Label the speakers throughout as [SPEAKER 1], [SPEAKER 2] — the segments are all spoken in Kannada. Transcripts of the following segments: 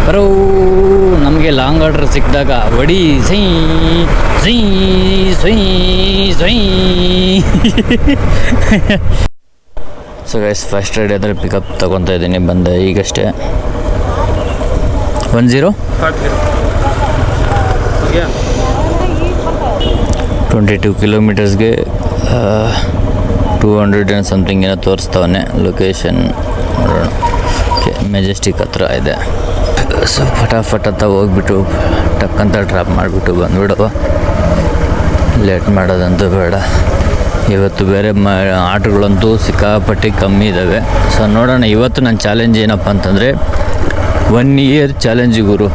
[SPEAKER 1] ಬರೋ ನಮಗೆ ಲಾಂಗ್ ಆರ್ಡರ್ ಸಿಕ್ಕಿದಾಗ ವಡಿ ಸೈ ಸೈ ಸೈ ಸೈ. ಸೊ ಗೈಸ್ ಫಸ್ಟ್ ರೈಡ್ ಅಂದರೆ ಪಿಕಪ್ ತೊಗೊತಾ ಇದ್ದೀನಿ, ಬಂದೆ ಈಗಷ್ಟೇ. 10 22 ಕಿಲೋಮೀಟರ್ಸ್ಗೆ 200 ಆ್ಯಂಡ್ ಸಮಥಿಂಗ್ ಏನೋ ತೋರಿಸ್ತಾವನೆ. ಲೊಕೇಶನ್ ನೋಡೋಣ. ಓಕೆ, ಮೆಜೆಸ್ಟಿಕ್ ಹತ್ರ ಇದೆ. ಸೊ ಫಟಾಫಟ್ ಅಂತ ಹೋಗ್ಬಿಟ್ಟು ಟಕ್ಕಂತ ಡ್ರಾಪ್ ಮಾಡಿಬಿಟ್ಟು ಬಂದುಬಿಡುವ. ಲೇಟ್ ಮಾಡೋದಂತೂ ಬೇಡ. ಇವತ್ತು ಬೇರೆ ಆಟಗಳಂತೂ ಸಿಕ್ಕಾಪಟ್ಟಿ ಕಮ್ಮಿ ಇದ್ದಾವೆ. ಸೊ ನೋಡೋಣ. ಇವತ್ತು ನನ್ನ ಚಾಲೆಂಜ್ ಏನಪ್ಪ ಅಂತಂದರೆ 1 ಇಯರ್ ಚಾಲೆಂಜ್ ಗುರು.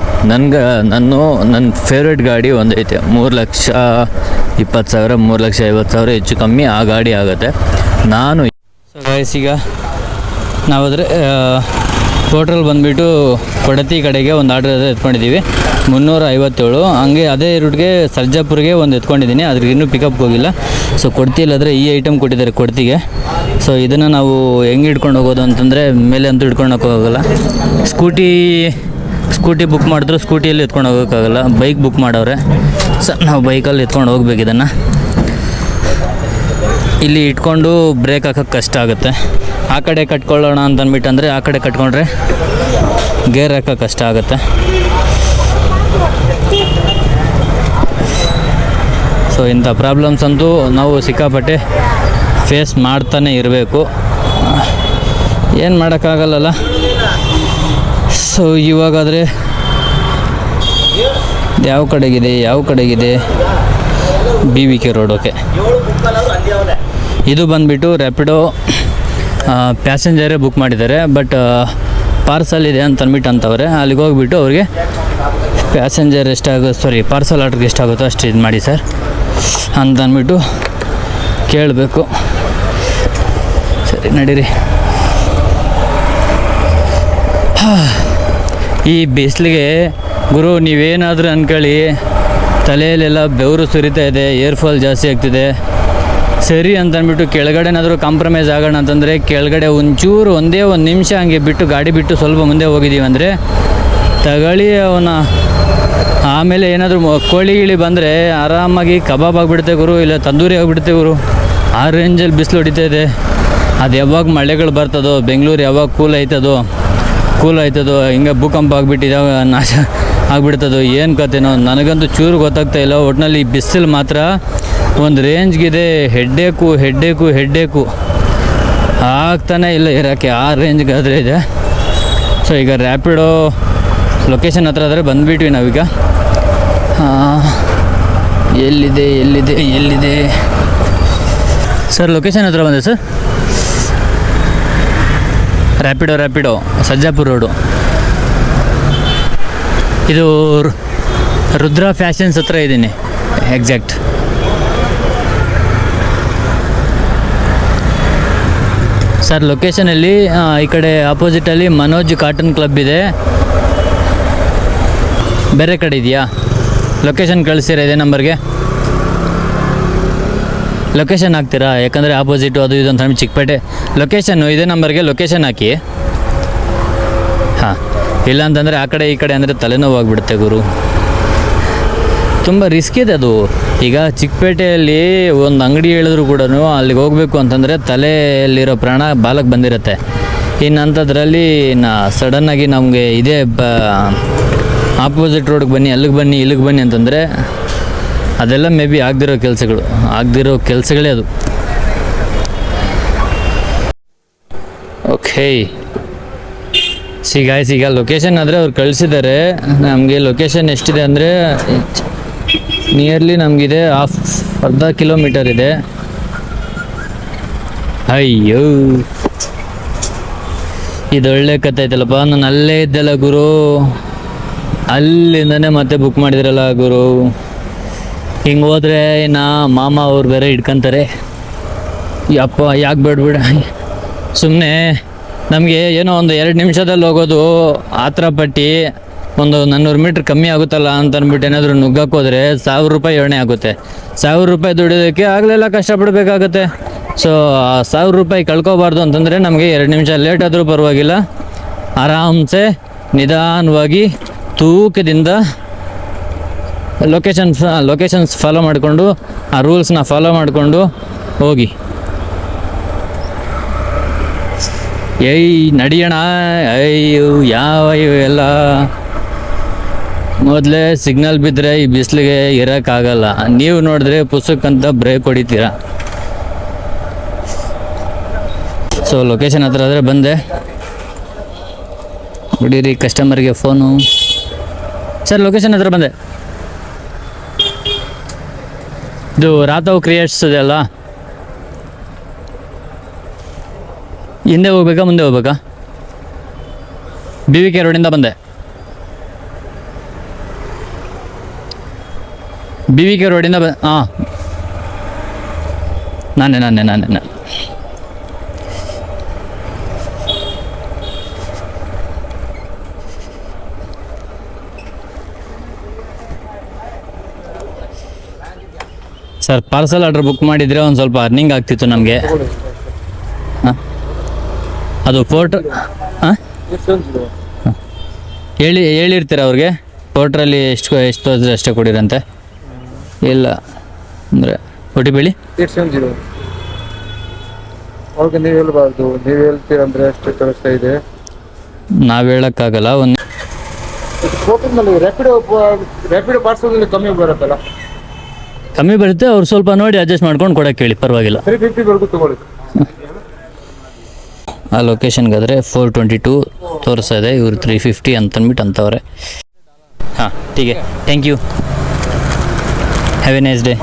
[SPEAKER 1] ನನ್ನ ಫೇವ್ರೇಟ್ ಗಾಡಿ ಒಂದೈತೆ, 3,20,000 3,50,000 ಹೆಚ್ಚು ಕಮ್ಮಿ ಆ ಗಾಡಿ ಆಗುತ್ತೆ. ನಾನು ಸೊ ಗೈಸ್ ಈಗ ನಾವಾದರೆ ಟೋಟಲ್ ಬಂದುಬಿಟ್ಟು ಕೊಡತಿ ಕಡೆಗೆ ಒಂದು ಆರ್ಡ್ರ್ ಎತ್ಕೊಂಡಿದ್ದೀವಿ 357. ಹಂಗೆ ಅದೇ ರೂಟ್ಗೆ ಸರ್ಜಾಪುರ್ಗೆ ಒಂದು ಎತ್ಕೊಂಡಿದ್ದೀನಿ, ಅದ್ರಿಗೆ ಇನ್ನೂ ಪಿಕಪ್ಗೆ ಹೋಗಿಲ್ಲ. ಸೊ ಕೊಡ್ತಿ ಇಲ್ಲಾದರೆ ಈ ಐಟಮ್ ಕೊಟ್ಟಿದ್ದಾರೆ ಕೊಡ್ತಿಗೆ. ಸೊ ಇದನ್ನು ನಾವು ಹೆಂಗೆ ಹಿಡ್ಕೊಂಡು ಹೋಗೋದು ಅಂತಂದರೆ ಮೇಲೆ ಅಂತೂ ಹಿಡ್ಕೊಂಡು ಹೋಗೋಕ್ಕಾಗಲ್ಲ. ಸ್ಕೂಟಿ ಬುಕ್ ಮಾಡಿದ್ರು ಸ್ಕೂಟಿಯಲ್ಲಿ ಎತ್ಕೊಂಡು ಹೋಗೋಕ್ಕಾಗಲ್ಲ. ಬೈಕ್ ಬುಕ್ ಮಾಡವ್ರೆ. ಸೊ ನಾವು ಬೈಕಲ್ಲಿ ಎತ್ಕೊಂಡು ಹೋಗ್ಬೇಕು. ಇದನ್ನು ಇಲ್ಲಿ ಇಟ್ಕೊಂಡು ಬ್ರೇಕ್ ಹಾಕೋಕ್ಕೆ ಕಷ್ಟ ಆಗುತ್ತೆ. ಆ ಕಡೆ ಕಟ್ಕೊಳ್ಳೋಣ ಅಂತ ಅಂದ್ಬಿಟ್ಟು ಆ ಕಡೆ ಕಟ್ಕೊಂಡ್ರೆ ಗೇರ್ ಹಾಕೋಕ್ಕೆ ಕಷ್ಟ ಆಗುತ್ತೆ. ಸೊ ಇಂಥ ಪ್ರಾಬ್ಲಮ್ಸ್ ಅಂತೂ ನಾವು ಸಿಕ್ಕಾಪಟ್ಟೆ ಫೇಸ್ ಮಾಡ್ತಾನೆ ಇರಬೇಕು, ಏನು ಮಾಡೋಕ್ಕಾಗಲ್ಲಲ್ಲ. ಸೊ ಇವಾಗಾದರೆ ಯಾವ ಕಡೆಗಿದೆ BVK ರೋಡ್. ಓಕೆ, ಇದು ಬಂದುಬಿಟ್ಟು ರ್ಯಾಪಿಡೋ ಪ್ಯಾಸೆಂಜರೇ ಬುಕ್ ಮಾಡಿದ್ದಾರೆ, ಬಟ್ ಪಾರ್ಸಲ್ ಇದೆ ಅಂತ ಅಂತವ್ರೆ. ಅಲ್ಲಿಗೆ ಹೋಗ್ಬಿಟ್ಟು ಅವ್ರಿಗೆ ಪಾರ್ಸಲ್ ಆರ್ಡ್ರಿಗೆ ಎಷ್ಟಾಗುತ್ತೋ ಅಷ್ಟು ಇದು ಮಾಡಿ ಸರ್ ಅಂತ ಅಂದ್ಬಿಟ್ಟು ಕೇಳಬೇಕು. ಸರಿ ನಡೀರಿ. ಈ ಬಿಸಿಲಿಗೆ ಗುರು ನೀವೇನಾದರೂ ಅಂದ್ಕೊಳ್ಳಿ, ತಲೆಯಲ್ಲೆಲ್ಲ ಬೆವರು ಸುರಿತಾ ಇದೆ, ಏರ್ ಫಾಲ್ ಜಾಸ್ತಿ ಆಗ್ತಿದೆ. ಸರಿ ಅಂತ ಅಂದ್ಬಿಟ್ಟು ಕೆಳಗಡೆನಾದರೂ ಕಾಂಪ್ರಮೈಸ್ ಆಗೋಣ ಅಂತಂದರೆ ಕೆಳಗಡೆ ಒಂಚೂರು ಒಂದೇ ಒಂದು ನಿಮಿಷ ಹಂಗೆ ಬಿಟ್ಟು ಗಾಡಿ ಬಿಟ್ಟು ಸ್ವಲ್ಪ ಮುಂದೆ ಹೋಗಿದ್ದೀವಿ ಅಂದರೆ ತಗೊಳ್ಳಿ ಅವನ. ಆಮೇಲೆ ಏನಾದರೂ ಕೋಳಿ ಗಿಳಿ ಬಂದರೆ ಆರಾಮಾಗಿ ಕಬಾಬ್ ಆಗಿಬಿಡುತ್ತೆ ಗುರು, ಇಲ್ಲ ತಂದೂರಿ ಆಗಿಬಿಡುತ್ತೆ ಗುರು. ಆ ರೇಂಜಲ್ಲಿ ಬಿಸಿಲು ಹೊಡಿತಾ ಇದೆ. ಅದು ಯಾವಾಗ ಮಳೆಗಳು ಬರ್ತದೋ, ಬೆಂಗಳೂರು ಯಾವಾಗ ಕೂಲ್ ಆಯ್ತದೋ ಹಿಂಗೆ ಭೂಕಂಪ ಆಗಿಬಿಟ್ಟಿದೆ, ನಾಶ ಆಗಿಬಿಡ್ತದೋ, ಏನು ಕತೆನೋ ನನಗಂತೂ ಚೂರು ಗೊತ್ತಾಗ್ತಾ ಇಲ್ಲ. ಒಟ್ಟಿನಲ್ಲಿ ಬಿಸಿಲು ಮಾತ್ರ ಒಂದು ರೇಂಜ್ಗಿದೆ. ಹೆಡ್ಡೇಕು ಆಗ್ತಾನೆ ಇಲ್ಲ ಇರೋಕ್ಕೆ, ಆ ರೇಂಜ್ಗೆ ಆದರೆ ಇದೆ. ಸೊ ಈಗ ರ್ಯಾಪಿಡೋ ಲೊಕೇಶನ್ ಹತ್ರ ಆದರೆ ಬಂದುಬಿಟ್ವಿ ನಾವೀಗ. ಎಲ್ಲಿದೆ ಸರ್? ಲೊಕೇಶನ್ ಹತ್ರ ಬಂದೆ ಸರ್. ರ್ಯಾಪಿಡೋ ಸರ್ಜಾಪುರ ರೋಡು. ಇದು ರುದ್ರ ಫ್ಯಾಷನ್ಸ್ ಹತ್ರ ಇದ್ದೀನಿ ಎಕ್ಸಾಕ್ಟ್. ಸರ್ ಲೊಕೇಶನಲ್ಲಿ ಈ ಕಡೆ ಆಪೋಸಿಟಲ್ಲಿ ಮನೋಜ್ ಕಾಟನ್ ಕ್ಲಬ್ ಇದೆ. ಬೇರೆ ಕಡೆ ಇದೆಯಾ? ಲೊಕೇಶನ್ ಕಳಿಸಿರ ಇದೇ ನಂಬರ್ಗೆ ಲೊಕೇಶನ್ ಹಾಕ್ತೀರಾ? ಯಾಕಂದರೆ ಆಪೋಸಿಟು ಅದು ಇದು ಅಂತ ಚಿಕ್ಕಪೇಟೆ ಲೊಕೇಶನ್ನು ಇದೇ ನಂಬರ್ಗೆ ಲೊಕೇಶನ್ ಹಾಕಿ. ಹಾಂ, ಇಲ್ಲ ಅಂತಂದರೆ ಆ ಕಡೆ ಈ ಕಡೆ ಅಂದರೆ ತಲೆನೋವು ಆಗಿಬಿಡುತ್ತೆ ಗುರು. ತುಂಬ ರಿಸ್ಕ್ ಇದೆ ಅದು. ಈಗ ಚಿಕ್ಕಪೇಟೆಯಲ್ಲಿ ಒಂದು ಅಂಗಡಿ ಹೇಳಿದ್ರು ಕೂಡ ಅಲ್ಲಿಗೆ ಹೋಗಬೇಕು ಅಂತಂದರೆ ತಲೆಯಲ್ಲಿರೋ ಪ್ರಾಣ ಬಾಲಕ್ಕೆ ಬಂದಿರುತ್ತೆ. ಇನ್ನು ಅಂಥದ್ರಲ್ಲಿ ಸಡನ್ನಾಗಿ ನಮಗೆ ಇದೇ ಆಪೋಸಿಟ್ ರೋಡ್ಗೆ ಬನ್ನಿ, ಅಲ್ಲಿಗೆ ಬನ್ನಿ, ಇಲ್ಲಿಗೆ ಬನ್ನಿ ಅಂತಂದರೆ ಅದೆಲ್ಲ ಮೇ ಬಿ ಆಗದಿರೋ ಕೆಲಸಗಳೇ ಅದು. ಓಕೆ ಈಗ ಲೊಕೇಶನ್ ಆದರೆ ಅವ್ರು ಕಳಿಸಿದ್ದಾರೆ. ನಮಗೆ ಲೊಕೇಶನ್ ಎಷ್ಟಿದೆ ಅಂದರೆ ನಿಯರ್ಲಿ ನಮಗಿದೆ ಅರ್ಧ ಕಿಲೋಮೀಟರ್ ಇದೆ. ಅಯ್ಯೋ ಇದೊಳ್ಳೆ ಕತೆ ಐತಲ್ಲಪ್ಪ. ನಾನು ಅಲ್ಲೇ ಇದ್ದಲ್ಲ ಗುರು, ಅಲ್ಲಿಂದನೇ ಮತ್ತೆ ಬುಕ್ ಮಾಡಿದ್ರಲ್ಲ ಗುರು. ಹಿಂಗೆ ಹೋದ್ರೆ ಮಾಮ ಅವ್ರು ಬೇರೆ ಹಿಡ್ಕೊಂತಾರೆ. ಯಪ್ಪ ಯಾಕೆ ಬೇಡ ಸುಮ್ಮನೆ ನಮಗೆ ಏನೋ ಒಂದು 2 ನಿಮಿಷದಲ್ಲಿ ಹೋಗೋದು ಆತರ ಪಟ್ಟು ಒಂದು 400 ಮೀಟ್ರ್ ಕಮ್ಮಿ ಆಗುತ್ತಲ್ಲ ಅಂತ ಅಂದ್ಬಿಟ್ಟು ಏನಾದರೂ ನುಗ್ಗಕ್ಕೆ ಹೋದರೆ 1000 ರೂಪಾಯಿ ಎಣ್ಣೆ ಆಗುತ್ತೆ. 1000 ರೂಪಾಯಿ ದುಡಿಯೋದಕ್ಕೆ ಆಗಲೆಲ್ಲ ಕಷ್ಟಪಡಬೇಕಾಗತ್ತೆ. ಸೊ 1000 ರೂಪಾಯಿ ಕಳ್ಕೊಬಾರ್ದು ಅಂತಂದರೆ ನಮಗೆ 2 ನಿಮಿಷ ಲೇಟ್ ಆದರೂ ಪರವಾಗಿಲ್ಲ, ಆರಾಮ್ಸೆ ನಿಧಾನವಾಗಿ ತೂಕದಿಂದ ಲೊಕೇಶನ್ಸ್ ಫಾಲೋ ಮಾಡಿಕೊಂಡು ಆ ರೂಲ್ಸ್ನ ಫಾಲೋ ಮಾಡಿಕೊಂಡು ಹೋಗಿ. ನಡಿಯೋಣ. ಅಯ್ಯೋ ಯಾವ ಇವೆಲ್ಲ ಮೊದಲೇ ಸಿಗ್ನಲ್ ಬಿದ್ದರೆ ಈ ಬಿಸಿಲಿಗೆ ಇರೋಕ್ಕಾಗಲ್ಲ. ನೀವು ನೋಡಿದ್ರೆ ಪುಸ್ತಕಂತ ಬ್ರೇಕ್ ಹೊಡಿತೀರ. ಸೊ ಲೊಕೇಶನ್ ಹತ್ರ ಆದರೆ ಬಂದೆ. ಬಿಡಿರಿ ಕಸ್ಟಮರ್ಗೆ ಫೋನು. ಸರ್ ಲೊಕೇಶನ್ ಹತ್ರ ಬಂದೆ. ಇದು ರಾಥವ್ ಕ್ರಿಯೇಟ್ಸ್ ಇದೆ ಅಲ್ಲ, ಹಿಂದೆ ಹೋಗ್ಬೇಕಾ ಮುಂದೆ ಹೋಗ್ಬೇಕಾ? BVK ರೋಡಿಂದ ಬಂದೆ. BVK ರೋಡಿಂದ ಹಾಂ ನಾನೇ ಸರ್ ಪಾರ್ಸಲ್ ಆರ್ಡ್ರ್ ಬುಕ್ ಮಾಡಿದರೆ ಒಂದು ಸ್ವಲ್ಪ ಅರ್ನಿಂಗ್ ಆಗ್ತಿತ್ತು ನಮಗೆ. ಹಾಂ ಅದು ಹಾಂ ಹೇಳಿರ್ತೀರ ಅವ್ರಿಗೆ ಪೋರ್ಟ್ರಲ್ಲಿ ಎಷ್ಟು ತೋರಿದ್ರೆ ಅಷ್ಟೇ ಕೊಡಿರಂತೆ. ಇಲ್ಲ ಅಂದರೆ OTP ಹೇಳಿ.
[SPEAKER 2] 870 ಅವ್ರಿಗೆ ನೀವು ಹೇಳ್ಬಾರ್ದು, ನೀವು ಹೇಳ್ತೀರ ಅಂದರೆ ಅಷ್ಟು ತೋರಿಸ್ತಾ ಇದೆ.
[SPEAKER 1] ನಾವು ಹೇಳೋಕ್ಕಾಗಲ್ಲ. ಒಂದು
[SPEAKER 2] ರ್ಯಾಪಿಡೋ ಪಾರ್ಸಲ್ ಕಮ್ಮಿ ಬರುತ್ತಲ್ಲ,
[SPEAKER 1] ಕಮ್ಮಿ ಬರುತ್ತೆ. ಅವ್ರು ಸ್ವಲ್ಪ ನೋಡಿ ಅಡ್ಜಸ್ಟ್ ಮಾಡ್ಕೊಂಡು ಕೊಡೋಕ್ಕೆ ಹೇಳಿ, ಪರವಾಗಿಲ್ಲ.
[SPEAKER 2] 350 ತಗೊಳ್ಳಿ.
[SPEAKER 1] ಆ ಲೊಕೇಶನ್ಗಾದರೆ 422 ತೋರಿಸ್ತಾ ಇದೆ, ಇವರು 350 ಅಂತಂದ್ಬಿಟ್ಟು ಅಂತವ್ರೆ. ಹಾಂ ಟೀಕೆ, thank you, have a nice day.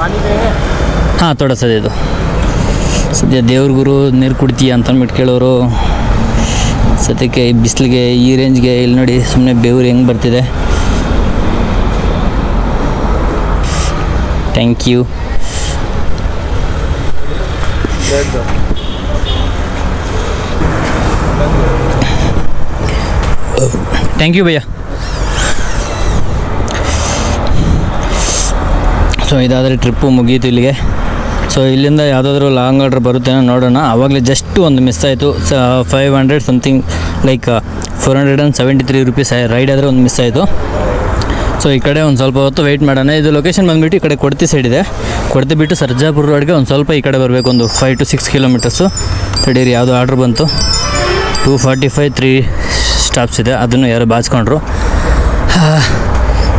[SPEAKER 1] ಹಾಂ ತೋರಿಸ್ತದೆ ಇದು. ಸದ್ಯ ದೇವ್ರ ಗುರು ನೀರು ಕುಡ್ತೀಯ ಅಂತಂದ್ಬಿಟ್ಟು ಕೇಳೋರು. ಸದ್ಯಕ್ಕೆ ಈ ಬಿಸಿಲಿಗೆ ಈ ರೇಂಜ್ಗೆ ಇಲ್ಲಿ ನೋಡಿ ಸುಮ್ಮನೆ ಬೆವರು ಹೆಂಗೆ ಬರ್ತಿದೆ. Thank you. ಥ್ಯಾಂಕ್ ಯು ಭಯ್ಯ. ಸೊ ಇದಾದರೆ ಟ್ರಿಪ್ಪು ಮುಗೀತು ಇಲ್ಲಿಗೆ. ಸೊ ಇಲ್ಲಿಂದ ಯಾವುದಾದ್ರೂ ಲಾಂಗ್ ಆರ್ಡ್ರ್ ಬರುತ್ತೇನೋ ನೋಡೋಣ. ಆವಾಗಲೇ ಜಸ್ಟ್ ಒಂದು ಮಿಸ್ ಆಯಿತು. 500 ಸಮಥಿಂಗ್ ಲೈಕ್ 473 ರೂಪೀಸ್ ರೈಡ್ ಆದರೆ ಒಂದು ಮಿಸ್ ಆಯಿತು. ಸೊ ಈ ಕಡೆ ಒಂದು ಸ್ವಲ್ಪ ಹೊತ್ತು ವೆಯ್ಟ್ ಮಾಡೋಣ. ಇದು ಲೊಕೇಶನ್ ಬಂದುಬಿಟ್ಟು ಈ ಕಡೆ ಕೊಡ್ತಿ ಸೈಡ್ ಇದೆ. ಕೊಡ್ತಿ ಬಿಟ್ಟು ಸರ್ಜಾಪುರ ರೋಡ್ಗೆ ಒಂದು ಸ್ವಲ್ಪ ಈ ಕಡೆ ಬರಬೇಕು, ಒಂದು 5 to 6 ಕಿಲೋಮೀಟರ್ಸು. ತಡೀರಿ, ಯಾವುದೋ ಆರ್ಡ್ರ್ ಬಂತು. 245 3 ಸ್ಟಾಪ್ಸ್ ಇದೆ, ಅದನ್ನು ಯಾರು ಬಾಚ್ಕೊಂಡ್ರು.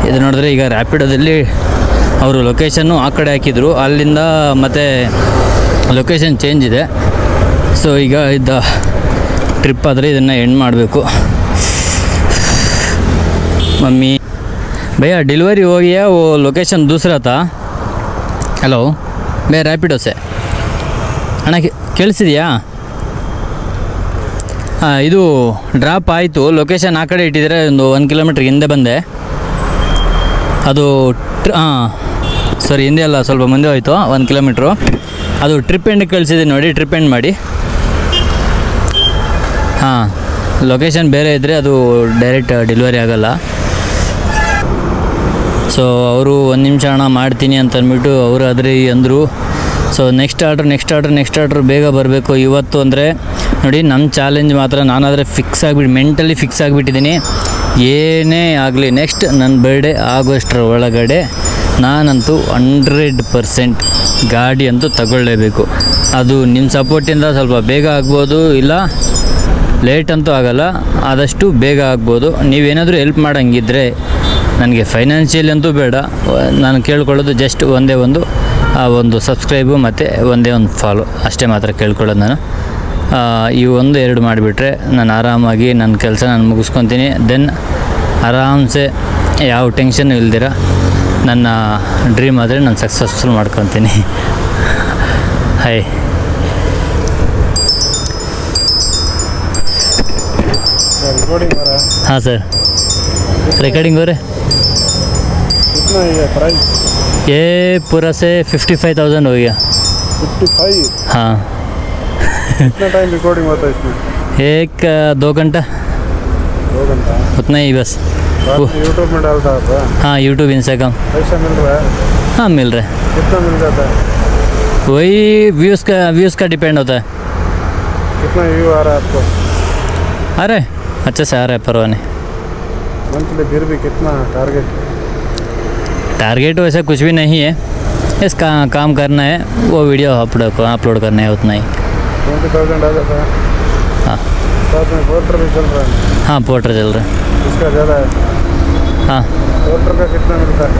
[SPEAKER 1] ಇದು ನೋಡಿದ್ರೆ ಈಗ ರ್ಯಾಪಿಡೋದಲ್ಲಿ ಅವರು ಲೊಕೇಶನ್ನು ಆ ಕಡೆ ಹಾಕಿದರು, ಅಲ್ಲಿಂದ ಮತ್ತು ಲೊಕೇಶನ್ ಚೇಂಜ್ ಇದೆ. ಸೊ ಈಗ ಇದ್ದ ಟ್ರಿಪ್ ಆದರೆ ಇದನ್ನು ಎಂಡ್ ಮಾಡಬೇಕು. मम्मी भैया डिलीवरी हो गया, वो लोकेशन दूसरा था. ಹಲೋ ಬೇ ರ್ಯಾಪಿಡೋ ಸೆ ಅಣ್ಣ ಕೇಳಿಸಿದೆಯಾ? ಹಾಂ ಇದು ಡ್ರಾಪ್ ಆಯಿತು. ಲೊಕೇಶನ್ ಆ ಕಡೆ ಇಟ್ಟಿದ್ರೆ ಒಂದು 1 ಕಿಲೋಮೀಟ್ರ್ ಹಿಂದೆ ಬಂದೆ. ಅದು ಹಾಂ ಸರಿ, ಹಿಂದೆ ಅಲ್ಲ ಸ್ವಲ್ಪ ಮುಂದೆ ಹೋಯಿತು 1 ಕಿಲೋಮೀಟ್ರು. ಅದು ಟ್ರಿಪ್ ಎಂಡಿಗೆ ಕಳಿಸಿದ್ದೀನಿ ನೋಡಿ, ಟ್ರಿಪ್ ಎಂಡ್ ಮಾಡಿ. ಹಾಂ ಲೊಕೇಶನ್ ಬೇರೆ ಇದ್ದರೆ ಅದು ಡೈರೆಕ್ಟ್ ಡೆಲಿವರಿ ಆಗೋಲ್ಲ. ಸೊ ಅವರು 1 ನಿಮಿಷ ಅಣ್ಣ ಮಾಡ್ತೀನಿ ಅಂತ ಅಂದ್ಬಿಟ್ಟು ಅವರು ಅದ್ರಿ ಅಂದರು. ಸೊ ನೆಕ್ಸ್ಟ್ ಆರ್ಡ್ರ್ ಬೇಗ ಬರಬೇಕು ಇವತ್ತು. ಅಂದರೆ ನೋಡಿ ನಮ್ಮ ಚಾಲೆಂಜ್ ಮಾತ್ರ ನಾನಾದರೆ ಮೆಂಟಲಿ ಫಿಕ್ಸ್ ಆಗಿಬಿಟ್ಟಿದ್ದೀನಿ. ಏನೇ ಆಗಲಿ ನೆಕ್ಸ್ಟ್ ನನ್ನ ಬರ್ಡೇ ಆಗೋಷ್ಟರ ಒಳಗಡೆ ನಾನಂತೂ 100% ಗಾಡಿ ಅಂತೂ ತಗೊಳ್ಳೇಬೇಕು. ಅದು ನಿಮ್ಮ ಸಪೋರ್ಟಿಂದ ಸ್ವಲ್ಪ ಬೇಗ ಆಗ್ಬೋದು, ಇಲ್ಲ ಲೇಟ್ ಅಂತೂ ಆಗೋಲ್ಲ, ಆದಷ್ಟು ಬೇಗ ಆಗ್ಬೋದು. ನೀವೇನಾದರೂ ಹೆಲ್ಪ್ ಮಾಡೋಂಗಿದ್ರೆ ನನಗೆ ಫೈನಾನ್ಷಿಯಲಿ ಅಂತೂ ಬೇಡ, ನಾನು ಕೇಳ್ಕೊಳ್ಳೋದು ಜಸ್ಟ್ ಒಂದೇ ಒಂದು ಸಬ್ಸ್ಕ್ರೈಬು ಮತ್ತು ಒಂದೇ ಒಂದು ಫಾಲೋ ಅಷ್ಟೇ ಮಾತ್ರ ಕೇಳ್ಕೊಳ್ಳೋದು ನಾನು. ಈ 1-2 ಮಾಡಿಬಿಟ್ರೆ ನಾನು ಆರಾಮಾಗಿ ನನ್ನ ಕೆಲಸ ನಾನು ಮುಗಿಸ್ಕೊತೀನಿ. ದೆನ್ ಆರಾಮ್ಸೆ ಯಾವ ಟೆನ್ಷನ್ ಇಲ್ದಿರ ನನ್ನ ಡ್ರೀಮ್ ಆದರೆ ನಾನು ಸಕ್ಸಸ್ಫುಲ್ ಮಾಡ್ಕೊತೀನಿ. ಹಾಯ್ हाँ सर, रिकॉर्डिंग हो रहा है।
[SPEAKER 2] कितना है प्राइस?
[SPEAKER 1] ये पूरा से 55,000 हो गया।
[SPEAKER 2] 55?
[SPEAKER 1] हाँ।
[SPEAKER 2] कितना टाइम रिकॉर्डिंग होता है इसमें?
[SPEAKER 1] 1-2 घंटा।
[SPEAKER 2] 2 घंटा?
[SPEAKER 1] उतना ही बस।
[SPEAKER 2] यूट्यूब में डालता है?
[SPEAKER 1] हाँ यूट्यूब इंस्टाग्राम।
[SPEAKER 2] पैसा मिल रहा है?
[SPEAKER 1] हाँ मिल रहा है।
[SPEAKER 2] कितना मिल जाता है?
[SPEAKER 1] वही व्यूज़ का डिपेंड होता है।
[SPEAKER 2] कितना व्यू आ रहा है आपको?
[SPEAKER 1] अरे अच्छा से आ रहा है, परवाह नहीं।
[SPEAKER 2] मंथली फिर भी कितना टारगेट?
[SPEAKER 1] टारगेट वैसे कुछ भी नहीं है, इस काम करना है, वो वीडियो अपलोड करना है, उतना ही।
[SPEAKER 2] 20,000 आ जाता है।
[SPEAKER 1] हाँ
[SPEAKER 2] साथ में पोर्टर भी चल रहा है।
[SPEAKER 1] हाँ, पोर्टर चल रहा है।
[SPEAKER 2] इसका ज़्यादा है।
[SPEAKER 1] हाँ,
[SPEAKER 2] पोर्टर का कितना मिलता है?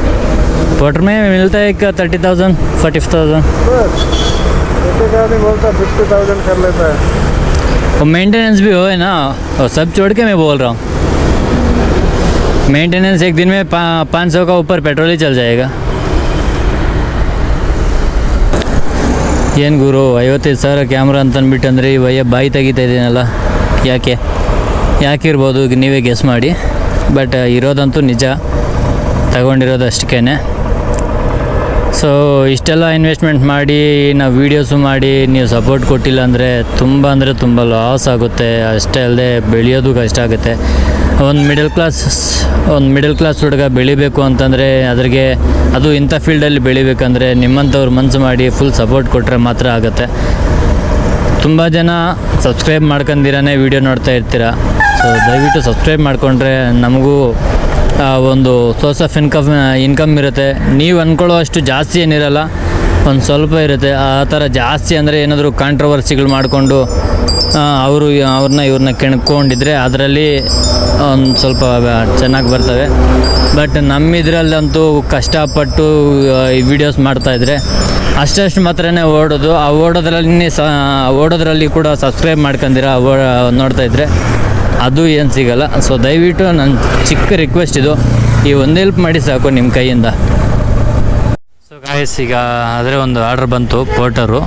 [SPEAKER 1] पोर्टर में मिलता है एक 30,000 45,000।
[SPEAKER 2] बस एक आदमी बोलता 50,000 कर लेता है।
[SPEAKER 1] वो मेंटेनेंस भी हो है ना, और सब छोड़ के मैं बोल रहा हूँ, मेंटेनेंस एक दिन में 500 का ऊपर पेट्रोल ही चल जाएगा। ಏನು ಗುರು 55,000 ಕ್ಯಾಮ್ರಾ ಅಂತ ಅಂದ್ಬಿಟ್ಟು ಅಂದರೆ ಈ ವಯ್ಯ ಬಾಯಿ ತೆಗಿತಾ ಇದ್ದೀನಲ್ಲ, ಯಾಕಿರ್ಬೋದು ನೀವೇ ಗೆಸ್ ಮಾಡಿ. ಬಟ್ ಇರೋದಂತೂ ನಿಜ, ತಗೊಂಡಿರೋದು ಅಷ್ಟಕ್ಕೇ. ಸೊ ಇಷ್ಟೆಲ್ಲ ಇನ್ವೆಸ್ಟ್ಮೆಂಟ್ ಮಾಡಿ ನಾವು ವೀಡಿಯೋಸು ಮಾಡಿ ನೀವು ಸಪೋರ್ಟ್ ಕೊಟ್ಟಿಲ್ಲ ಅಂದರೆ ತುಂಬ ಲಾಸ್ ಆಗುತ್ತೆ. ಅಷ್ಟೇ ಅಲ್ಲದೆ ಬೆಳೆಯೋದು ಕಷ್ಟ ಆಗುತ್ತೆ. ಒಂದು ಮಿಡಲ್ ಕ್ಲಾಸ್ ಹುಡುಗ ಬೆಳಿಬೇಕು ಅಂತಂದರೆ ಅದ್ರಿಗೆ ಅದು ಇಂಥ ಫೀಲ್ಡಲ್ಲಿ ಬೆಳಿಬೇಕಂದ್ರೆ ನಿಮ್ಮಂಥವ್ರು ಮನಸ್ಸು ಮಾಡಿ ಫುಲ್ ಸಪೋರ್ಟ್ ಕೊಟ್ಟರೆ ಮಾತ್ರ ಆಗುತ್ತೆ. ತುಂಬ ಜನ ಸಬ್ಸ್ಕ್ರೈಬ್ ಮಾಡ್ಕೊಂಡಿರಾನೇ ವೀಡಿಯೋ ನೋಡ್ತಾ ಇರ್ತೀರ. ಸೊ ದಯವಿಟ್ಟು ಸಬ್ಸ್ಕ್ರೈಬ್ ಮಾಡಿಕೊಂಡ್ರೆ ನಮಗೂ ಒಂದು ಸೋರ್ಸ್ ಆಫ್ ಇನ್ಕಮ್ ಇರುತ್ತೆ. ನೀವು ಅಂದ್ಕೊಳ್ಳೋ ಅಷ್ಟು ಜಾಸ್ತಿ ಏನಿರಲ್ಲ, ಒಂದು ಸ್ವಲ್ಪ ಇರುತ್ತೆ. ಆ ಥರ ಜಾಸ್ತಿ ಅಂದರೆ ಏನಾದರೂ ಕಾಂಟ್ರವರ್ಸಿಗಳು ಮಾಡಿಕೊಂಡು ಇವ್ರನ್ನ ಕೆಣ್ಕೊಂಡಿದ್ರೆ ಅದರಲ್ಲಿ ಒಂದು ಸ್ವಲ್ಪ ಚೆನ್ನಾಗಿ ಬರ್ತವೆ. ಬಟ್ ನಮ್ಮಿದ್ರಲ್ಲಂತೂ ಕಷ್ಟಪಟ್ಟು ಈ ವಿಡಿಯೋಸ್ ಮಾಡ್ತಾಯಿದ್ರೆ ಅಷ್ಟು ಮಾತ್ರನೇ ಓಡೋದು. ಆ ಓಡೋದ್ರಲ್ಲಿ ಕೂಡ ಸಬ್ಸ್ಕ್ರೈಬ್ ಮಾಡ್ಕೊಂಡಿರ ನೋಡ್ತಾಯಿದ್ರೆ ಅದು ಏನು ಸಿಗಲ್ಲ. ಸೊ ದಯವಿಟ್ಟು ನನ್ನ ಚಿಕ್ಕ ರಿಕ್ವೆಸ್ಟ್ ಇದು, ಈ ಒಂದು ಹೆಲ್ಪ್ ಮಾಡಿ ಸಾಕು ನಿಮ್ಮ ಕೈಯಿಂದ. ಸೊ ಗಾಯ್ಸ್, ಈಗ ಆದರೆ ಒಂದು ಆರ್ಡ್ರ್ ಬಂತು ಪೋರ್ಟರು,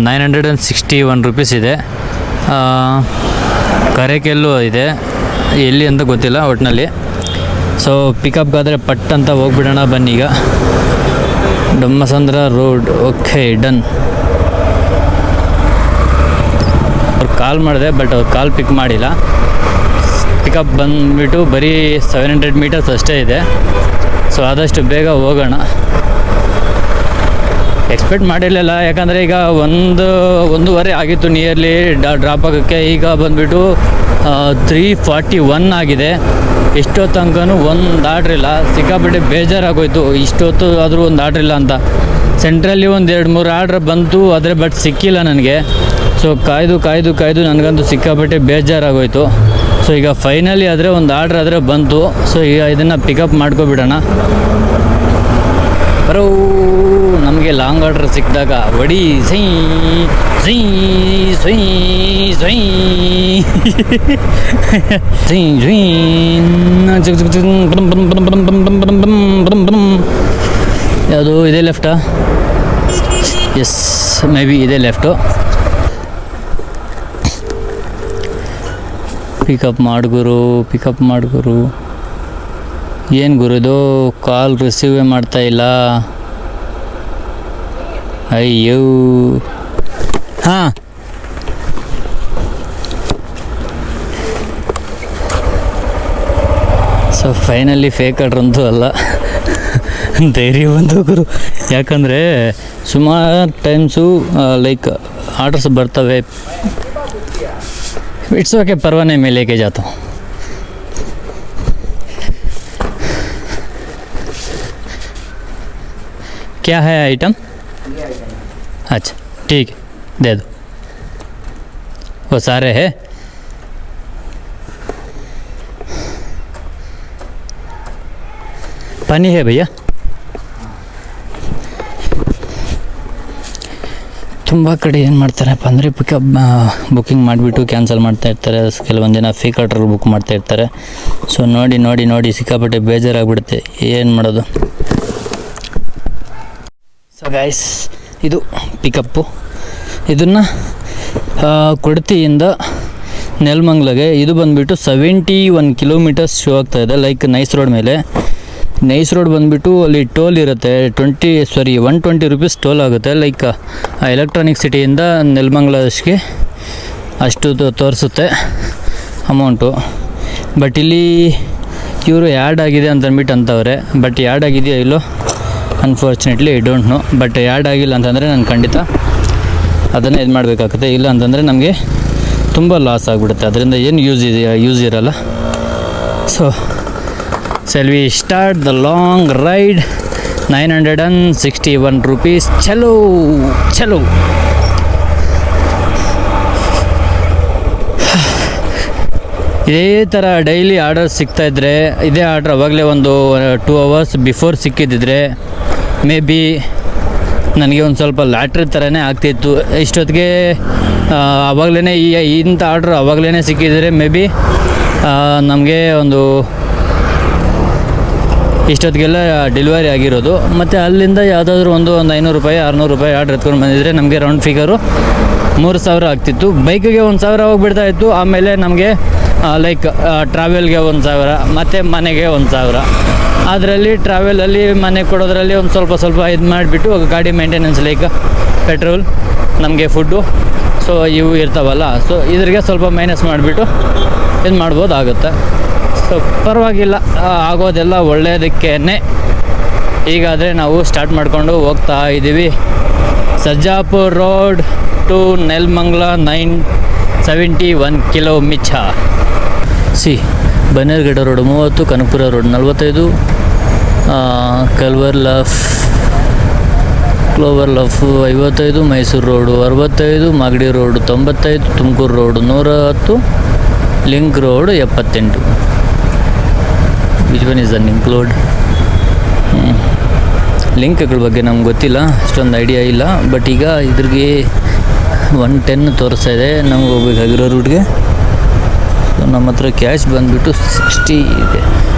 [SPEAKER 1] 961 ರೂಪೀಸ್ ಇದೆ. ಕರೆಕೆಲ್ಲೂ ಇದೆ, ಎಲ್ಲಿ ಅಂತ ಗೊತ್ತಿಲ್ಲ ಒಟ್ಟಿನಲ್ಲಿ. ಸೊ ಪಿಕಪ್ಗಾದರೆ ಪಟ್ ಅಂತ ಹೋಗ್ಬಿಡೋಣ ಬನ್ನಿ. ಈಗ ಡೊಮ್ಮಸಂದ್ರ ರೋಡ್. Okay, done. ಅವ್ರು ಕಾಲ್ ಮಾಡಿದೆ, ಬಟ್ ಅವ್ರು ಕಾಲ್ ಪಿಕ್ ಮಾಡಿಲ್ಲ. ಪಿಕಪ್ ಬಂದುಬಿಟ್ಟು ಬರೀ 700 ಮೀಟರ್ಸ್ ಅಷ್ಟೇ ಇದೆ. ಸೊ ಆದಷ್ಟು ಬೇಗ ಹೋಗೋಣ. ಎಕ್ಸ್ಪೆಕ್ಟ್ ಮಾಡಿರಲಿಲ್ಲ, ಯಾಕಂದರೆ ಈಗ 1:30 ಆಗಿತ್ತು ನಿಯರ್ಲಿ ಡ್ರಾಪ್ ಆಗೋಕ್ಕೆ. ಈಗ ಬಂದುಬಿಟ್ಟು 3:41 ಆಗಿದೆ. ಇಷ್ಟೊತ್ತು ತನಕನೂ ಒಂದು ಆರ್ಡ್ರಿಲ್ಲ. ಸಿಕ್ಕಾಪಟ್ಟೆ ಬೇಜಾರಾಗೋಯ್ತು, ಇಷ್ಟೊತ್ತು ಆದರೂ ಒಂದು ಆರ್ಡ್ರಿಲ್ಲ ಅಂತ. ಸೆಂಟ್ರಲ್ಲಿ ಒಂದು 2-3 ಆರ್ಡ್ರ್ ಬಂತು, ಆದರೆ ಬಟ್ ಸಿಕ್ಕಿಲ್ಲ ನನಗೆ. ಸೊ ಕಾಯ್ದು ನನಗಂತೂ ಸಿಕ್ಕಾಪಟ್ಟೆ ಬೇಜಾರಾಗೋಯ್ತು. ಸೊ ಈಗ ಫೈನಲಿ ಆದರೆ ಒಂದು ಆರ್ಡ್ರ್ ಆದರೆ ಬಂತು. ಸೊ ಈಗ ಇದನ್ನು ಪಿಕಪ್ ಮಾಡ್ಕೊಬಿಡೋಣ. ಬರೋ ನಮಗೆ ಲಾಂಗ್ ಆರ್ಡ್ರ್ ಸಿಕ್ಕಿದಾಗ ವಡಿ ಸೈ ಸೈ ಸೈ ಸೈ ಸೈ ಯಾವುದು ಇದೇ ಲೆಫ್ಟಾ? ಎಸ್, ಮೇ ಬಿ ಇದೇ ಲೆಫ್ಟು. ಪಿಕಪ್ ಮಾಡು ಗುರು. ಏನು ಗುರು ಇದು, ಕಾಲ್ ರಿಸೀವೇ ಮಾಡ್ತಾ ಇಲ್ಲ. ಅಯ್ಯೋ. ಹಾಂ, ಸೊ ಫೈನಲಿ ಫೇಕ್ ಆರ್ಡ್ರ್ ಅಂತೂ ಅಲ್ಲ, ಧೈರ್ಯ ಬಂತು ಗುರು. ಯಾಕಂದರೆ ಸುಮಾರು ಟೈಮ್ಸು ಲೈಕ್ ಆರ್ಡರ್ಸ್ ಬರ್ತವೆ. इट्स ओके, परवाह नहीं, मैं लेके जाता हूँ. क्या है आइटम? अच्छा ठीक है, दे दो. वो सारे हैं? पानी है भैया? ತುಂಬ ಕಡೆ ಏನು ಮಾಡ್ತಾರಪ್ಪ ಅಂದರೆ ಪಿಕಪ್ ಬುಕ್ಕಿಂಗ್ ಮಾಡಿಬಿಟ್ಟು ಕ್ಯಾನ್ಸಲ್ ಮಾಡ್ತಾ ಇರ್ತಾರೆ. ಕೆಲವೊಂದು ಜನ ಫೇಕ್ ಆರ್ಡರ್ ಬುಕ್ ಮಾಡ್ತಾ ಇರ್ತಾರೆ. ಸೊ ನೋಡಿ ಸಿಕ್ಕಾಪಟ್ಟೆ ಬೇಜಾರಾಗ್ಬಿಡುತ್ತೆ, ಏನು ಮಾಡೋದು. ಸೊ ಗೈಸ್, ಇದು ಪಿಕಪ್ಪು. ಇದನ್ನು ಕೊಡತಿಯಿಂದ ನೆಲಮಂಗ್ಲಗೆ ಇದು ಬಂದುಬಿಟ್ಟು 71 ಕಿಲೋಮೀಟರ್ಸ್ ಶೋ ಆಗ್ತಾಯಿದೆ. ಲೈಕ್ ನೈಸ್ ರೋಡ್ ಮೇಲೆ. ನೈಸ್ ರೋಡ್ ಬಂದುಬಿಟ್ಟು ಅಲ್ಲಿ ಟೋಲ್ ಇರುತ್ತೆ, 120 ರೂಪೀಸ್ ಟೋಲ್ ಆಗುತ್ತೆ. ಲೈಕ್ ಎಲೆಕ್ಟ್ರಾನಿಕ್ ಸಿಟಿಯಿಂದ ನೆಲಮಂಗ್ಲಕ್ಕೆ ಅಷ್ಟು ತೋರಿಸುತ್ತೆ ಅಮೌಂಟು. ಬಟ್ ಇಲ್ಲಿ ಇವರು ಆ್ಯಡ್ ಆಗಿದೆ ಅಂತಂದ್ಬಿಟ್ಟು ಅಂತವ್ರೆ. ಬಟ್ ಆ್ಯಡ್ ಆಗಿದೆಯೋ ಇಲ್ಲೋ unfortunately I don't know. But add ಆಗಿಲ್ಲ ಅಂತಂದರೆ ನಾನು ಖಂಡಿತ ಅದನ್ನೇ ಇದು ಮಾಡಬೇಕಾಗುತ್ತೆ. ಇಲ್ಲ ಅಂತಂದರೆ ನಮಗೆ ತುಂಬ ಲಾಸ್ ಆಗಿಬಿಡುತ್ತೆ. ಅದರಿಂದ ಏನು ಯೂಸ್ ಇರಲ್ಲ. So shall we start the long ride? 961 rupees. ಚಲೋ ಚಲೋ. ಇದೇ ಥರ ಡೈಲಿ ಆರ್ಡರ್ ಸಿಗ್ತಾಯಿದ್ರೆ, ಇದೇ ಆರ್ಡ್ರ್ ಅವಾಗಲೇ ಒಂದು 2 hours ಬಿಫೋರ್ ಸಿಕ್ಕಿದ್ದಿದ್ರೆ ಮೇ ಬಿ ನನಗೆ ಒಂದು ಸ್ವಲ್ಪ ಲಾಟ್ರಿ ಥರನೇ ಆಗ್ತಿತ್ತು. ಇಷ್ಟೊತ್ತಿಗೆ ಆವಾಗಲೇ ಇಂಥ ಆರ್ಡ್ರ್ ಆವಾಗಲೇ ಸಿಕ್ಕಿದರೆ ಮೇ ಬಿ ನಮಗೆ ಒಂದು ಇಷ್ಟೊತ್ತಿಗೆಲ್ಲ ಡೆಲಿವರಿ ಆಗಿರೋದು. ಮತ್ತು ಅಲ್ಲಿಂದ ಯಾವುದಾದ್ರೂ ಒಂದು 500 ರೂಪಾಯಿ 600 ರೂಪಾಯಿ ಆರ್ಡ್ರ್ ಎತ್ಕೊಂಡು ಬಂದಿದ್ದರೆ ನಮಗೆ ರೌಂಡ್ ಫಿಗರು 3000 ಆಗ್ತಿತ್ತು. ಬೈಕಿಗೆ 1000 ಹೋಗಿಬಿಡ್ತಾಯಿತ್ತು. ಆಮೇಲೆ ನಮಗೆ ಲೈಕ್ ಟ್ರಾವೆಲ್ಗೆ 1000 ಮತ್ತು ಮನೆಗೆ 1000. ಅದರಲ್ಲಿ ಟ್ರಾವೆಲಲ್ಲಿ ಮನೆಗೆ ಕೊಡೋದ್ರಲ್ಲಿ ಒಂದು ಸ್ವಲ್ಪ ಇದು ಮಾಡಿಬಿಟ್ಟು ಗಾಡಿ ಮೇಂಟೆನೆನ್ಸ್ ಲೈಕ್ ಪೆಟ್ರೋಲ್, ನಮಗೆ ಫುಡ್ಡು, ಸೊ ಇವು ಇರ್ತಾವಲ್ಲ, ಸೊ ಇದ್ರಿಗೆ ಸ್ವಲ್ಪ ಮೈನಸ್ ಮಾಡಿಬಿಟ್ಟು ಇದು ಮಾಡ್ಬೋದಾಗುತ್ತೆ. ಸೊ ಪರವಾಗಿಲ್ಲ, ಆಗೋದೆಲ್ಲ ಒಳ್ಳೆಯದಕ್ಕೇ. ಈಗಾದರೆ ನಾವು ಸ್ಟಾರ್ಟ್ ಮಾಡಿಕೊಂಡು ಹೋಗ್ತಾ ಇದ್ದೀವಿ. Sarjapur road to Nelamangala 971 kilometre. Bannerghatta road 30, Kanakapura road 45, clover leaf 55, Mysuru road 65, Magadi road 95, Tumakuru road 110, link road 78. Which one is the link road? ಲಿಂಕ್ಗಳ ಬಗ್ಗೆ ನಮ್ಗೆ ಗೊತ್ತಿಲ್ಲ, ಅಷ್ಟೊಂದು ಐಡಿಯಾ ಇಲ್ಲ. ಬಟ್ ಈಗ ಇದ್ರಿಗೆ 110 ತೋರಿಸ್ತಾ ಇದೆ ನಮ್ಗೆ ಹೋಗ್ಬೇಕಾಗಿರೋ ರೂಟ್ಗೆ. ನಮ್ಮ ಹತ್ರ ಕ್ಯಾಶ್ ಬಂದುಬಿಟ್ಟು 60 ಇದೆ,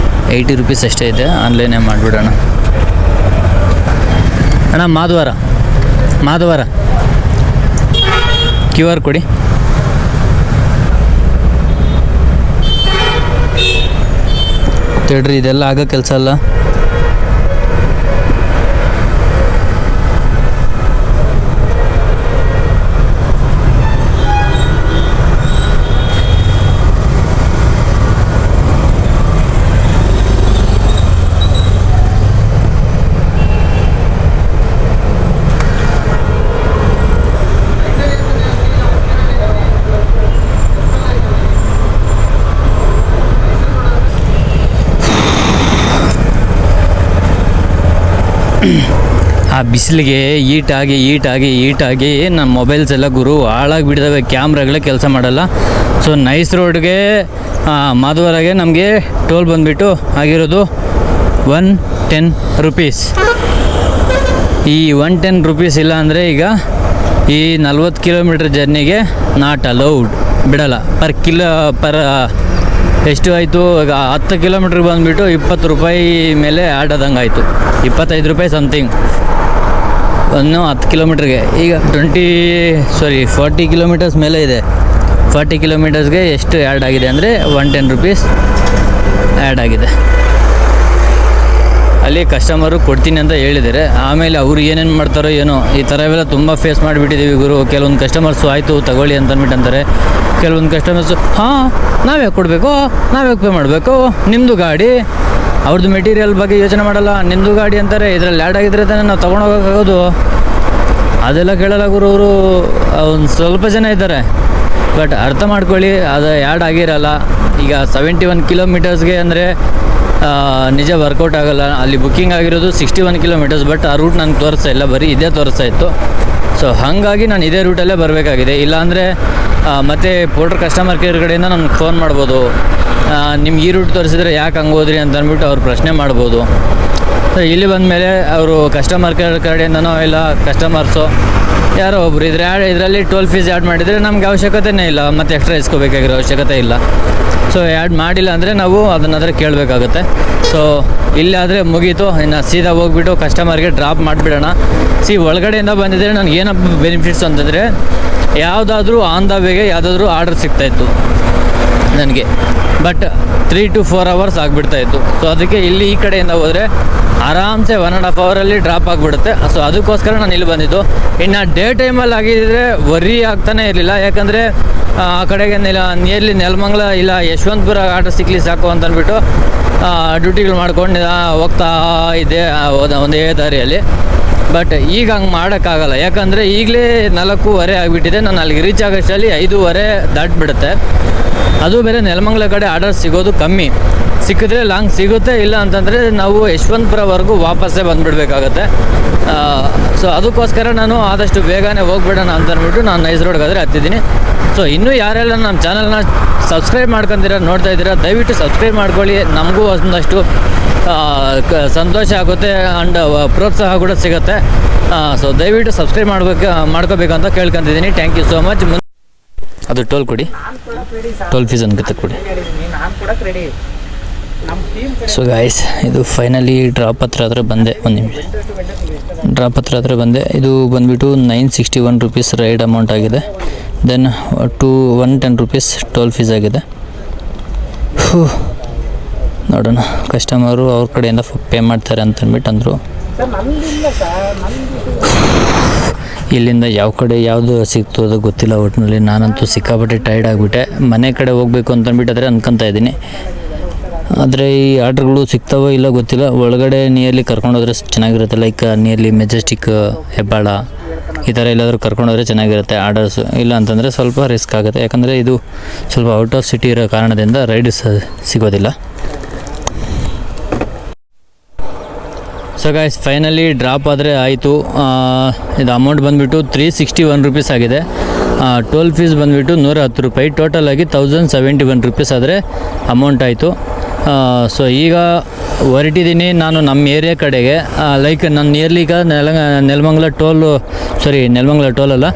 [SPEAKER 1] 80 ರೂಪೀಸ್ ಅಷ್ಟೇ ಇದೆ. ಆನ್ಲೈನೇ ಮಾಡಿಬಿಡೋಣ. ಅಣ್ಣ ಮಾಧವರ QR ಕೊಡಿ. ತಡ್ರಿ, ಇದೆಲ್ಲ ಆಗೋ ಕೆಲಸ ಅಲ್ಲ. ಆ ಬಿಸಿಲಿಗೆ ಹೀಟಾಗಿ ನಮ್ಮ ಮೊಬೈಲ್ಸ್ ಎಲ್ಲ ಗುರು ಹಾಳಾಗಿಬಿಡ್ತವೆ, ಕ್ಯಾಮ್ರಾಗಳೇ ಕೆಲಸ ಮಾಡಲ್ಲ. ಸೊ ನೈಸ್ ರೋಡ್ಗೆ ಮಾಧವರಾಗೆ ನಮಗೆ ಟೋಲ್ ಬಂದುಬಿಟ್ಟು ಆಗಿರೋದು 110 ರೂಪೀಸ್. ಈ 110 ರೂಪೀಸ್ ಇಲ್ಲ ಅಂದರೆ ಈಗ ಈ 40 ಕಿಲೋಮೀಟ್ರ್ ಜರ್ನಿಗೆ ನಾಟ್ ಅಲೌಡ್, ಬಿಡಲ್ಲ. ಪರ್ ಎಷ್ಟು ಆಯಿತು ಈಗ? 10 ಕಿಲೋಮೀಟ್ರಿಗೆ ಬಂದುಬಿಟ್ಟು 20 ರೂಪಾಯಿ ಮೇಲೆ ಆಡೋದಂಗೆ ಆಯಿತು, 25 ರೂಪಾಯಿ ಸಮಥಿಂಗ್ ಒಂದು 10 ಕಿಲೋಮೀಟ್ರಿಗೆ. ಈಗ 40 ಕಿಲೋಮೀಟರ್ಸ್ ಮೇಲೆ ಇದೆ. 40 ಕಿಲೋಮೀಟರ್ಸ್ಗೆ ಎಷ್ಟು ಆ್ಯಡ್ ಆಗಿದೆ ಅಂದರೆ 110 ರೂಪೀಸ್ ಆ್ಯಡ್ ಆಗಿದೆ. ಅಲ್ಲಿ ಕಸ್ಟಮರು ಕೊಡ್ತೀನಿ ಅಂತ ಹೇಳಿದ್ದಾರೆ. ಆಮೇಲೆ ಅವರು ಏನೇನು ಮಾಡ್ತಾರೋ ಏನೋ, ಈ ಥರ ಇವೆಲ್ಲ ತುಂಬ ಫೇಸ್ ಮಾಡಿಬಿಟ್ಟಿದ್ದೀವಿ ಗುರು. ಕೆಲವೊಂದು ಕಸ್ಟಮರ್ಸು ಆಯಿತು ತಗೊಳ್ಳಿ ಅಂತಂದ್ಬಿಟ್ಟು ಅಂತಾರೆ. ಕೆಲವೊಂದು ಕಸ್ಟಮರ್ಸು ನಾವೇ ಕೊಡಬೇಕು, ನಾವೇ ಪೇ ಮಾಡಬೇಕು, ನಿಮ್ಮದು ಗಾಡಿ, ಅವ್ರದ್ದು ಮೆಟೀರಿಯಲ್ ಬಗ್ಗೆ ಯೋಚನೆ ಮಾಡಲ್ಲ, ನಿಮ್ಮದು ಗಾಡಿ ಅಂತಾರೆ. ಇದರಲ್ಲಿ ಆ್ಯಡ್ ಆಗಿದ್ರೆ ತಾನೇ ನಾವು ತೊಗೊಂಡೋಗೋಕ್ಕಾಗೋದು. ಅದೆಲ್ಲ ಕೇಳಲ್ಲ ಗುರು ಅವರು. ಒಂದು ಸ್ವಲ್ಪ ಜನ ಇದ್ದಾರೆ, ಬಟ್ ಅರ್ಥ ಮಾಡ್ಕೊಳ್ಳಿ, ಅದು ಆ್ಯಡ್ ಆಗಿರಲ್ಲ. ಈಗ 71 ಕಿಲೋಮೀಟರ್ಸ್ಗೆ ಅಂದರೆ ನಿಜ ವರ್ಕೌಟ್ ಆಗೋಲ್ಲ. ಅಲ್ಲಿ ಬುಕ್ಕಿಂಗ್ ಆಗಿರೋದು 61 ಕಿಲೋಮೀಟರ್ಸ್, ಬಟ್ ಆ ರೂಟ್ ನನಗೆ ತೋರಿಸ್ತಾ ಇಲ್ಲ, ಬರೀ ಇದೇ ತೋರಿಸ್ತಾ ಇತ್ತು. ಸೊ ಹಾಗಾಗಿ ನಾನು ಇದೇ ರೂಟಲ್ಲೇ ಬರಬೇಕಾಗಿದೆ. ಇಲ್ಲಾಂದರೆ ಮತ್ತು ಪೋರ್ಟರ್ ಕಸ್ಟಮರ್ ಕೇರ್ ಕಡೆಯಿಂದ ನನಗೆ ಫೋನ್ ಮಾಡ್ಬೋದು, ನಿಮ್ಗೆ ಈ ರೂಟ್ ತೋರಿಸಿದ್ರೆ ಯಾಕೆ ಹಂಗೆ ಹೋದ್ರಿ ಅಂತ ಅಂದ್ಬಿಟ್ಟು ಅವ್ರು ಪ್ರಶ್ನೆ ಮಾಡ್ಬೋದು. ಸೊ ಇಲ್ಲಿ ಬಂದಮೇಲೆ ಅವರು ಕಸ್ಟಮರ್ ಕೇರ್ ಕಡೆಯಿಂದನೋ ಇಲ್ಲ ಕಸ್ಟಮರ್ಸು ಯಾರೋ ಒಬ್ಬರು ಇದರಲ್ಲಿ ಟೋಲ್ ಫೀಸ್ ಆ್ಯಡ್ ಮಾಡಿದರೆ ನಮ್ಗೆ ಅವಶ್ಯಕತೆಯೇ ಇಲ್ಲ, ಮತ್ತು ಎಕ್ಸ್ಟ್ರಾ ಇಸ್ಕೋಬೇಕಾಗಿರೋ ಅವಶ್ಯಕತೆ ಇಲ್ಲ. ಸೊ ಆ್ಯಡ್ ಮಾಡಿಲ್ಲ ಅಂದರೆ ನಾವು ಅದನ್ನಾದರೆ ಕೇಳಬೇಕಾಗುತ್ತೆ. ಸೊ ಇಲ್ಲಾದರೆ ಮುಗೀತು, ಇನ್ನು ಸೀದಾ ಹೋಗ್ಬಿಟ್ಟು ಕಸ್ಟಮರ್ಗೆ ಡ್ರಾಪ್ ಮಾಡಿಬಿಡೋಣ. ಒಳಗಡೆಯಿಂದ ಬಂದಿದ್ದರೆ ನನಗೆ ಏನಪ್ಪ ಬೆನಿಫಿಟ್ಸ್ ಅಂತಂದರೆ, ಯಾವುದಾದ್ರೂ ಆನ್ ದ ವೇಗೆ ಯಾವುದಾದ್ರೂ ಆರ್ಡರ್ ಸಿಗ್ತಾಯಿತ್ತು ನನಗೆ, ಬಟ್ 3 to 4 hours ಆಗಿಬಿಡ್ತಾಯಿತ್ತು. ಸೊ ಅದಕ್ಕೆ ಇಲ್ಲಿ ಈ ಕಡೆಯಿಂದ ಹೋದರೆ ಆರಾಮ್ಸೆ 1.5 ಅವರಲ್ಲಿ ಡ್ರಾಪ್ ಆಗಿಬಿಡುತ್ತೆ. ಸೊ ಅದಕ್ಕೋಸ್ಕರ ನಾನು ಇಲ್ಲಿ ಬಂದಿದ್ದು. ಇನ್ನು ಡೇ ಟೈಮಲ್ಲಿ ಆಗಿದ್ದರೆ ವರಿ ಆಗ್ತಾನೆ ಇರಲಿಲ್ಲ, ಯಾಕಂದರೆ ಆ ಕಡೆಗೆ ನಿಯರ್ಲಿ ನೆಲಮಂಗಲ ಇಲ್ಲ ಯಶವಂತಪುರ ಆರ್ಡರ್ ಸಿಕ್ಕಲಿ ಸಾಕು ಅಂತ ಅಂದ್ಬಿಟ್ಟು ಡ್ಯೂಟಿಗಳು ಮಾಡ್ಕೊಂಡು ಹೋಗ್ತಾ ಇದ್ದೆ ಒಂದೇ ದಾರಿಯಲ್ಲಿ. ಬಟ್ ಈಗ ಹಂಗೆ ಮಾಡೋಕ್ಕಾಗಲ್ಲ, ಯಾಕಂದರೆ ಈಗಲೇ 4:15 ಆಗಿಬಿಟ್ಟಿದೆ. ನಾನು ಅಲ್ಲಿಗೆ ರೀಚ್ ಆಗೋಷ್ಟರಲ್ಲಿ 5:30 ದಾಟಿಬಿಡುತ್ತೆ. ಅದು ಬೇರೆ ನೆಲಮಂಗಲ ಕಡೆ ಆರ್ಡರ್ ಸಿಗೋದು ಕಮ್ಮಿ, ಸಿಕ್ಕಿದ್ರೆ ಲಾಂಗ್ ಸಿಗುತ್ತೆ, ಇಲ್ಲ ಅಂತಂದರೆ ನಾವು ಯಶವಂತಪುರವರೆಗೂ ವಾಪಸ್ಸೇ ಬಂದುಬಿಡ್ಬೇಕಾಗತ್ತೆ. ಸೊ ಅದಕ್ಕೋಸ್ಕರ ನಾನು ಆದಷ್ಟು ಬೇಗನೆ ಹೋಗ್ಬಿಡೋಣ ಅಂತ ಅಂದ್ಬಿಟ್ಟು ನಾನು ನೈಸ್ ರೋಡ್ಗಾದರೆ ಹತ್ತಿದ್ದೀನಿ. ಸೊ ಇನ್ನೂ ಯಾರೆಲ್ಲ ನಮ್ಮ ಚಾನಲ್ನ ಸಬ್ಸ್ಕ್ರೈಬ್ ಮಾಡ್ಕೊತೀರ ನೋಡ್ತಾ ಇದ್ದೀರಾ, ದಯವಿಟ್ಟು ಸಬ್ಸ್ಕ್ರೈಬ್ ಮಾಡ್ಕೊಳ್ಳಿ. ನಮಗೂ ಒಂದಷ್ಟು ಸಂತೋಷ ಆಗುತ್ತೆ ಆ್ಯಂಡ್ ಪ್ರೋತ್ಸಾಹ ಕೂಡ ಸಿಗುತ್ತೆ. ಸೊ ದಯವಿಟ್ಟು ಸಬ್ಸ್ಕ್ರೈಬ್ ಮಾಡ್ಕೋಬೇಕು ಅಂತ ಕೇಳ್ಕೊತಿದ್ದೀನಿ. Thank you so much. ಅದು ಟೋಲ್ ಕೊಡಿ, ಟೋಲ್ ಫೀಸ್ ಅನ್ಕತ್ತೆ ಕೊಡಿ. ಸೊ ಗಾಯ್ಸ್, ಇದು ಫೈನಲಿ ಡ್ರಾಪ್ ಹತ್ರ ಬಂದೆ. ಒಂದು ನಿಮಿಷ, ಡ್ರಾಪ್ ಹತ್ರ ಬಂದೆ. ಇದು ಬಂದುಬಿಟ್ಟು 961 ರೂಪೀಸ್ ರೈಡ್ ಅಮೌಂಟ್ ಆಗಿದೆ. ದೆನ್ 110 ರೂಪೀಸ್ ಟೋಲ್ ಫೀಸ್ ಆಗಿದೆ. ನೋಡೋಣ, ಕಸ್ಟಮರು ಅವ್ರ ಕಡೆಯಿಂದ ಪೇ ಮಾಡ್ತಾರೆ ಅಂತ ಅಂದ್ಬಿಟ್ಟು ಅಂದರು. ಇಲ್ಲಿಂದ ಯಾವ ಕಡೆ ಯಾವುದು ಸಿಗ್ತು ಅದು ಗೊತ್ತಿಲ್ಲ. ಒಟ್ಟಿನಲ್ಲಿ ನಾನಂತೂ ಸಿಕ್ಕಾಪಟ್ಟೆ ಟೈರ್ಡ್ ಆಗಿಬಿಟ್ಟೆ. ಮನೆ ಕಡೆ ಹೋಗಬೇಕು ಅಂತ ಅಂದ್ಬಿಟ್ಟಾದ್ರೆ ಅನ್ಕೊತಾ ಇದ್ದೀನಿ. ಆದರೆ ಈ ಆರ್ಡ್ರ್ಗಳು ಸಿಗ್ತಾವೋ ಇಲ್ಲ ಗೊತ್ತಿಲ್ಲ. ಒಳಗಡೆ ನಿಯರ್ಲಿ ಕರ್ಕೊಂಡೋದ್ರೆ ಚೆನ್ನಾಗಿರುತ್ತೆ, ಲೈಕ್ ನಿಯರ್ಲಿ ಮೆಜೆಸ್ಟಿಕ್, ಹೆಬ್ಬಾಳ ಈ ಥರ ಎಲ್ಲಾದರೂ ಕರ್ಕೊಂಡೋದ್ರೆ ಚೆನ್ನಾಗಿರುತ್ತೆ ಆರ್ಡರ್ಸು. ಇಲ್ಲ ಅಂತಂದರೆ ಸ್ವಲ್ಪ ರಿಸ್ಕ್ ಆಗುತ್ತೆ, ಯಾಕಂದರೆ ಇದು ಸ್ವಲ್ಪ ಔಟ್ ಆಫ್ ಸಿಟಿ ಇರೋ ಕಾರಣದಿಂದ ರೈಡ್ ಸಿಗೋದಿಲ್ಲ. ಸೊ ಗಾಯ್ಸ್, ಫೈನಲಿ ಡ್ರಾಪ್ ಆದರೆ ಆಯಿತು. ಇದು ಅಮೌಂಟ್ ಬಂದುಬಿಟ್ಟು 361 ರೂಪೀಸ್ ಆಗಿದೆ. ಟೋಲ್ ಫೀಸ್ ಬಂದುಬಿಟ್ಟು 110 ರೂಪಾಯಿ. ಟೋಟಲಾಗಿ 1071 ರೂಪೀಸ್ ಆದರೆ ಅಮೌಂಟ್ ಆಯಿತು. ಸೊ ಈಗ ಹೊರಟಿದ್ದೀನಿ ನಾನು ನಮ್ಮ ಏರಿಯಾ ಕಡೆಗೆ. ಲೈಕ್ ನಾನು ನಿಯರ್ಲಿ ಈಗ ನೆಲಮಂಗಲ ಟೋಲ್ ಅಲ್ಲ,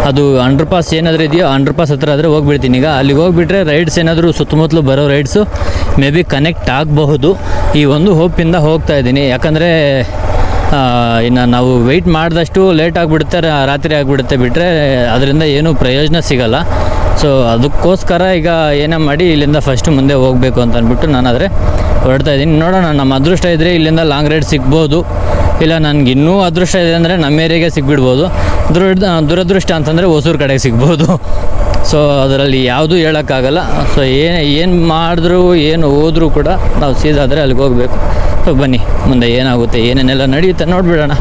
[SPEAKER 1] ಅದು ಅಂಡರ್ ಪಾಸ್ ಏನಾದರೂ ಇದೆಯೋ ಅಂಡರ್ ಪಾಸ್ ಹತ್ರ ಆದರೆ ಹೋಗ್ಬಿಡ್ತೀನಿ. ಈಗ ಅಲ್ಲಿಗೆ ಹೋಗಿಬಿಟ್ರೆ ರೈಡ್ಸ್ ಏನಾದರೂ ಸುತ್ತಮುತ್ತಲು ಬರೋ ರೈಡ್ಸು ಮೇ ಬಿ ಕನೆಕ್ಟ್ ಆಗಬಹುದು. ಈ ಒಂದು ಹೋಪಿಂದ ಹೋಗ್ತಾ ಇದ್ದೀನಿ. ಯಾಕಂದರೆ ಇನ್ನು ನಾವು ವೆಯ್ಟ್ ಮಾಡಿದಷ್ಟು ಲೇಟ್ ಆಗಿಬಿಡುತ್ತೆ, ರಾತ್ರಿ ಆಗಿಬಿಡುತ್ತೆ, ಬಿಟ್ಟರೆ ಅದರಿಂದ ಏನೂ ಪ್ರಯೋಜನ ಸಿಗೋಲ್ಲ. ಸೊ ಅದಕ್ಕೋಸ್ಕರ ಈಗ ಏನೇ ಮಾಡಿ ಇಲ್ಲಿಂದ ಫಸ್ಟು ಮುಂದೆ ಹೋಗಬೇಕು ಅಂತ ಅಂದ್ಬಿಟ್ಟು ನಾನಾದರೆ ಹೊರಡ್ತಾ ಇದ್ದೀನಿ. ನೋಡೋಣ, ನಮ್ಮ ಅದೃಷ್ಟ ಇದ್ದರೆ ಇಲ್ಲಿಂದ ಲಾಂಗ್ ರೈಡ್ ಸಿಗ್ಬೋದು, ಇಲ್ಲ ನನಗೆ ಇನ್ನೂ ಅದೃಷ್ಟ ಇದೆ ಅಂದರೆ ನಮ್ಮ ಏರಿಯಾಗೆ ಸಿಗ್ಬಿಡ್ಬೋದು. ದುರದೃಷ್ಟ ಅಂತಂದರೆ ಹೊಸೂರು ಕಡೆಗೆ ಸಿಗ್ಬೋದು. ಸೊ ಅದರಲ್ಲಿ ಯಾವುದೂ ಹೇಳೋಕ್ಕಾಗಲ್ಲ. ಸೊ ಏನು ಮಾಡಿದ್ರು ಏನು ಹೋದರೂ ಕೂಡ ನಾವು ಸೀದಾದರೆ ಅಲ್ಲಿಗೆ ಹೋಗಬೇಕು. ಸೊ ಬನ್ನಿ, ಮುಂದೆ ಏನಾಗುತ್ತೆ ಏನೇನೆಲ್ಲ ನಡೆಯುತ್ತೆ ನೋಡಿಬಿಡೋಣ.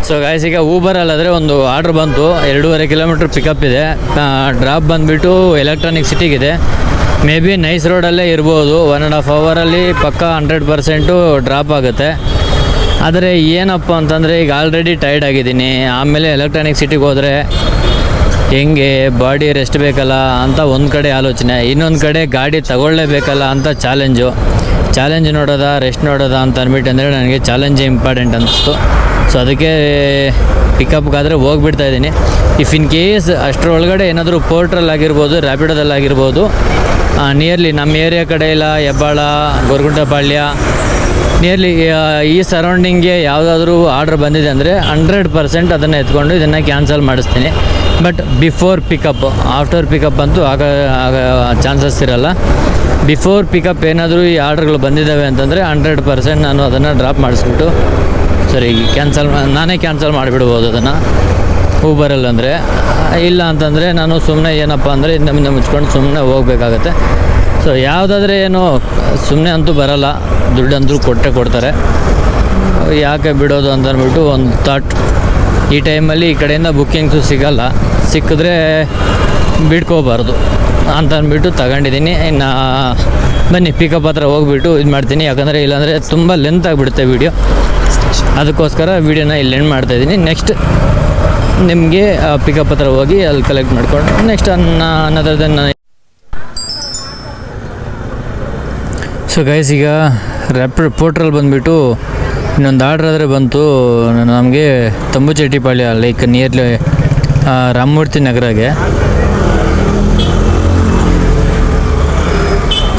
[SPEAKER 1] ಸೊ ಗಾಯ್ಸ್, ಈಗ ಊಬರಲ್ಲಾದರೆ ಒಂದು ಆರ್ಡ್ರ್ ಬಂತು. 2.5 ಕಿಲೋಮೀಟ್ರ್ ಪಿಕಪ್ ಇದೆ. ಡ್ರಾಪ್ ಬಂದುಬಿಟ್ಟು ಎಲೆಕ್ಟ್ರಾನಿಕ್ ಸಿಟಿಗಿದೆ. ಮೇ ಬಿ ನೈಸ್ ರೋಡಲ್ಲೇ ಇರ್ಬೋದು. 1.5 ಅವರಲ್ಲಿ ಪಕ್ಕ 100% ಡ್ರಾಪ್ ಆಗುತ್ತೆ. ಆದರೆ ಏನಪ್ಪ ಅಂತಂದರೆ ಈಗ ಆಲ್ರೆಡಿ ಟೈರ್ಡ್ ಆಗಿದ್ದೀನಿ. ಆಮೇಲೆ ಎಲೆಕ್ಟ್ರಾನಿಕ್ ಸಿಟಿಗೆ ಹೋದರೆ ಹೆಂಗೆ ಬಾಡಿ ರೆಸ್ಟ್ ಬೇಕಲ್ಲ ಅಂತ ಒಂದು ಕಡೆ ಆಲೋಚನೆ, ಇನ್ನೊಂದು ಕಡೆ ಗಾಡಿ ತಗೊಳ್ಳೇಬೇಕಲ್ಲ ಅಂತ ಚಾಲೆಂಜ್ ನೋಡೋದಾ ರೆಸ್ಟ್ ನೋಡೋದಾ ಅಂತ ಅಂದ್ಬಿಟ್ಟು ಅಂದರೆ ನನಗೆ ಚಾಲೆಂಜೇ ಇಂಪಾರ್ಟೆಂಟ್ ಅನ್ನಿಸ್ತು. ಸೊ ಅದಕ್ಕೆ ಪಿಕಪ್ಗಾದರೆ ಹೋಗ್ಬಿಡ್ತಾ ಇದ್ದೀನಿ. ಇಫ್ ಇನ್ ಕೇಸ್ ಅಷ್ಟರೊಳಗಡೆ ಏನಾದರೂ ಪೋರ್ಟ್ರಲ್ಲಿ ಆಗಿರ್ಬೋದು, ರ್ಯಾಪಿಡೋದಲ್ಲಾಗಿರ್ಬೋದು, ನಿಯರ್ಲಿ ನಮ್ಮ ಏರಿಯಾ ಕಡೆ ಇಲ್ಲ, ಹೆಬ್ಬಾಳ, ಗೊರಗುಂಟಪಾಳ್ಯ ನಿಯರ್ಲಿ ಈ ಸರೌಂಡಿಂಗ್ಗೆ ಯಾವುದಾದ್ರೂ ಆರ್ಡ್ರ್ ಬಂದಿದೆ ಅಂದರೆ 100% ಅದನ್ನು ಎತ್ಕೊಂಡು ಇದನ್ನು ಕ್ಯಾನ್ಸಲ್ ಮಾಡಿಸ್ತೀನಿ. But before pickup, after pickup ಅಂತೂ ಆಗ ಚಾನ್ಸಸ್ ಇರೋಲ್ಲ. ಬಿಫೋರ್ ಪಿಕಪ್ ಏನಾದರೂ ಈ ಆರ್ಡ್ರ್ಗಳು ಬಂದಿದ್ದಾವೆ ಅಂತಂದರೆ 100% ನಾನು ಅದನ್ನು ಡ್ರಾಪ್ ಮಾಡಿಸ್ಬಿಟ್ಟು ನಾನೇ ಕ್ಯಾನ್ಸಲ್ ಮಾಡಿಬಿಡ್ಬೋದು ಅದನ್ನು ಊಬರಲ್ಲಿ. ಅಂದರೆ ಇಲ್ಲ ಅಂತಂದರೆ ನಾನು ಸುಮ್ಮನೆ ಏನಪ್ಪ ಅಂದರೆ ಹಿಂದೆ ಮುಚ್ಕೊಂಡು ಸುಮ್ಮನೆ ಹೋಗಬೇಕಾಗತ್ತೆ. ಸೊ ಯಾವುದಾದ್ರೆ ಏನು ಸುಮ್ಮನೆ ಅಂತೂ ಬರೋಲ್ಲ, ದುಡ್ಡಂತೂ ಕೊಡ್ತಾರೆ. ಯಾಕೆ ಬಿಡೋದು ಅಂತ ಅಂದ್ಬಿಟ್ಟು ಒಂದು ಥಾಟ್. ಈ ಟೈಮಲ್ಲಿ ಈ ಕಡೆಯಿಂದ ಬುಕ್ಕಿಂಗ್ಸು ಸಿಗೋಲ್ಲ, ಸಿಕ್ಕಿದ್ರೆ ಬಿಡ್ಕೋಬಾರ್ದು ಅಂತ ಅಂದ್ಬಿಟ್ಟು ತಗೊಂಡಿದ್ದೀನಿ. ಇನ್ನು ಬನ್ನಿ ಪಿಕಪ್ ಹತ್ರ ಹೋಗ್ಬಿಟ್ಟು ಇದು ಮಾಡ್ತೀನಿ, ಯಾಕಂದರೆ ಇಲ್ಲಾಂದರೆ ತುಂಬ ಲೆಂತ್ ಆಗಿಬಿಡುತ್ತೆ ವೀಡಿಯೋ. ಅದಕ್ಕೋಸ್ಕರ ವೀಡಿಯೋನ ಇಲ್ಲಿ ಎಂಡ್ ಮಾಡ್ತಾಯಿದ್ದೀನಿ. ನೆಕ್ಸ್ಟ್ ನಿಮಗೆ ಪಿಕಪ್ ಹತ್ರ ಹೋಗಿ ಅಲ್ಲಿ ಕಲೆಕ್ಟ್ ಮಾಡಿಕೊಂಡು ನೆಕ್ಸ್ಟ್ ಅನ್ನೋದರ್ ದೆನ್. ಸೊ ಗೈಸ್, ಈಗ ರ್ಯಾಪಿಡ್ ಪೋರ್ಟ್ರಲ್ಲಿ ಬಂದುಬಿಟ್ಟು ಇನ್ನೊಂದು ಆರ್ಡ್ರ್ ಆದರೆ ಬಂತು ನಮಗೆ ತಂಬುಚೆಟ್ಟಿಪಾಳ್ಯ, ಲೈಕ್ ನಿಯರ್ಲಿ ರಾಮಮೂರ್ತಿ ನಗರಗೆ.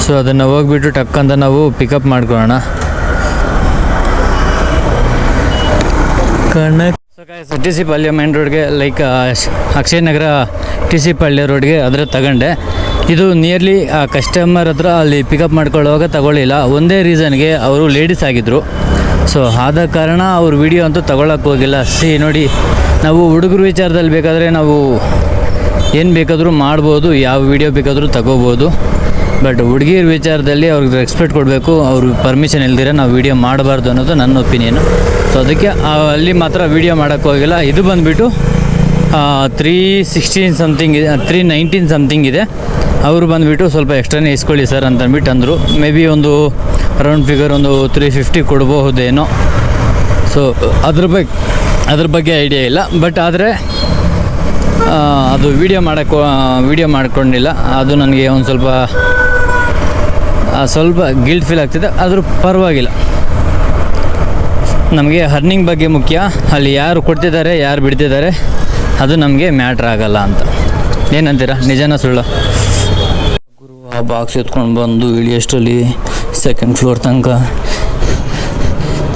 [SPEAKER 1] ಸೊ ಅದನ್ನು ಹೋಗ್ಬಿಟ್ಟು ಟಕ್ಕಂತ ನಾವು ಪಿಕಪ್ ಮಾಡ್ಕೊಳ್ಳೋಣ. ಸೊ ಗೈಸ್, TC ಪಾಳ್ಯ ಮೈನ್ ರೋಡ್ಗೆ, ಲೈಕ್ ಅಕ್ಷಯ ನಗರ TC ಪಾಳ್ಯ ರೋಡ್ಗೆ ಅದರ ತಗೊಂಡೆ. ಇದು ನಿಯರ್ಲಿ ಕಸ್ಟಮರ್ ಹತ್ರ ಅಲ್ಲಿ ಪಿಕಪ್ ಮಾಡ್ಕೊಳ್ಳುವಾಗ ತಗೊಳ್ಳಿಲ್ಲ. ಒಂದೇ ರೀಸನ್ಗೆ ಅವರು ಲೇಡೀಸ್ ಆಗಿದ್ದರು. ಸೊ ಆದ ಕಾರಣ ಅವ್ರ ವಿಡಿಯೋ ಅಂತೂ ತಗೊಳ್ಳೋಕ್ಕೆ ಹೋಗಿಲ್ಲ. ನೋಡಿ, ನಾವು ಹುಡುಗರ ವಿಚಾರದಲ್ಲಿ ಬೇಕಾದರೆ ನಾವು ಏನು ಬೇಕಾದರೂ ಮಾಡ್ಬೋದು, ಯಾವ ವಿಡಿಯೋ ಬೇಕಾದರೂ ತಗೋಬೋದು. ಬಟ್ ಹುಡುಗಿರ ವಿಚಾರದಲ್ಲಿ ಅವ್ರಿಗೆ ರೆಸ್ಪೆಕ್ಟ್ ಕೊಡಬೇಕು. ಅವ್ರ ಪರ್ಮಿಷನ್ ಇಲ್ದಿರ ನಾವು ವೀಡಿಯೋ ಮಾಡಬಾರ್ದು ಅನ್ನೋದು ನನ್ನ ಒಪಿನಿಯನು. ಸೊ ಅದಕ್ಕೆ ಅಲ್ಲಿ ಮಾತ್ರ ವೀಡಿಯೋ ಮಾಡೋಕ್ಕೆ ಹೋಗಿಲ್ಲ. ಇದು ಬಂದುಬಿಟ್ಟು 316 ಸಮಥಿಂಗ್ ಇದೆ, 319 ಸಮಥಿಂಗ್ ಇದೆ. ಅವರು ಬಂದುಬಿಟ್ಟು ಸ್ವಲ್ಪ ಎಕ್ಸ್ಟ್ರಾನೇ ಇಸ್ಕೊಳ್ಳಿ ಸರ್ ಅಂತ ಅಂದ್ಬಿಟ್ಟು ಅಂದರು. ಮೇ ಬಿ ಒಂದು ರೌಂಡ್ ಫಿಗರ್ ಒಂದು 350 ಕೊಡ್ಬಹುದೇನೋ. ಸೊ ಅದ್ರ ಬಗ್ಗೆ ಐಡಿಯಾ ಇಲ್ಲ. ಬಟ್ ಆದರೆ ಅದು ವೀಡಿಯೋ ಮಾಡ್ಕೊಂಡಿಲ್ಲ. ಅದು ನನಗೆ ಒಂದು ಸ್ವಲ್ಪ ಗಿಲ್ಟ್ ಫೀಲ್ ಆಗ್ತಿದೆ. ಆದರೂ ಪರವಾಗಿಲ್ಲ. ನಮಗೆ ಅರ್ನಿಂಗ್ ಬಗ್ಗೆ ಮುಖ್ಯ. ಅಲ್ಲಿ ಯಾರು ಕೊಡ್ತಿದ್ದಾರೆ ಯಾರು ಬಿಡ್ತಿದ್ದಾರೆ ಅದು ನಮಗೆ ಮ್ಯಾಟ್ರ್ ಆಗಲ್ಲ ಅಂತ. ಏನಂತೀರಾ, ನಿಜನ ಸುಳ್ಳು? ಗುರು ಆ ಬಾಕ್ಸ್ ಎತ್ಕೊಂಡು ಬಂದು ಇಳಿಯೋಷ್ಟರಲ್ಲಿ 2nd ಫ್ಲೋರ್ ತನಕ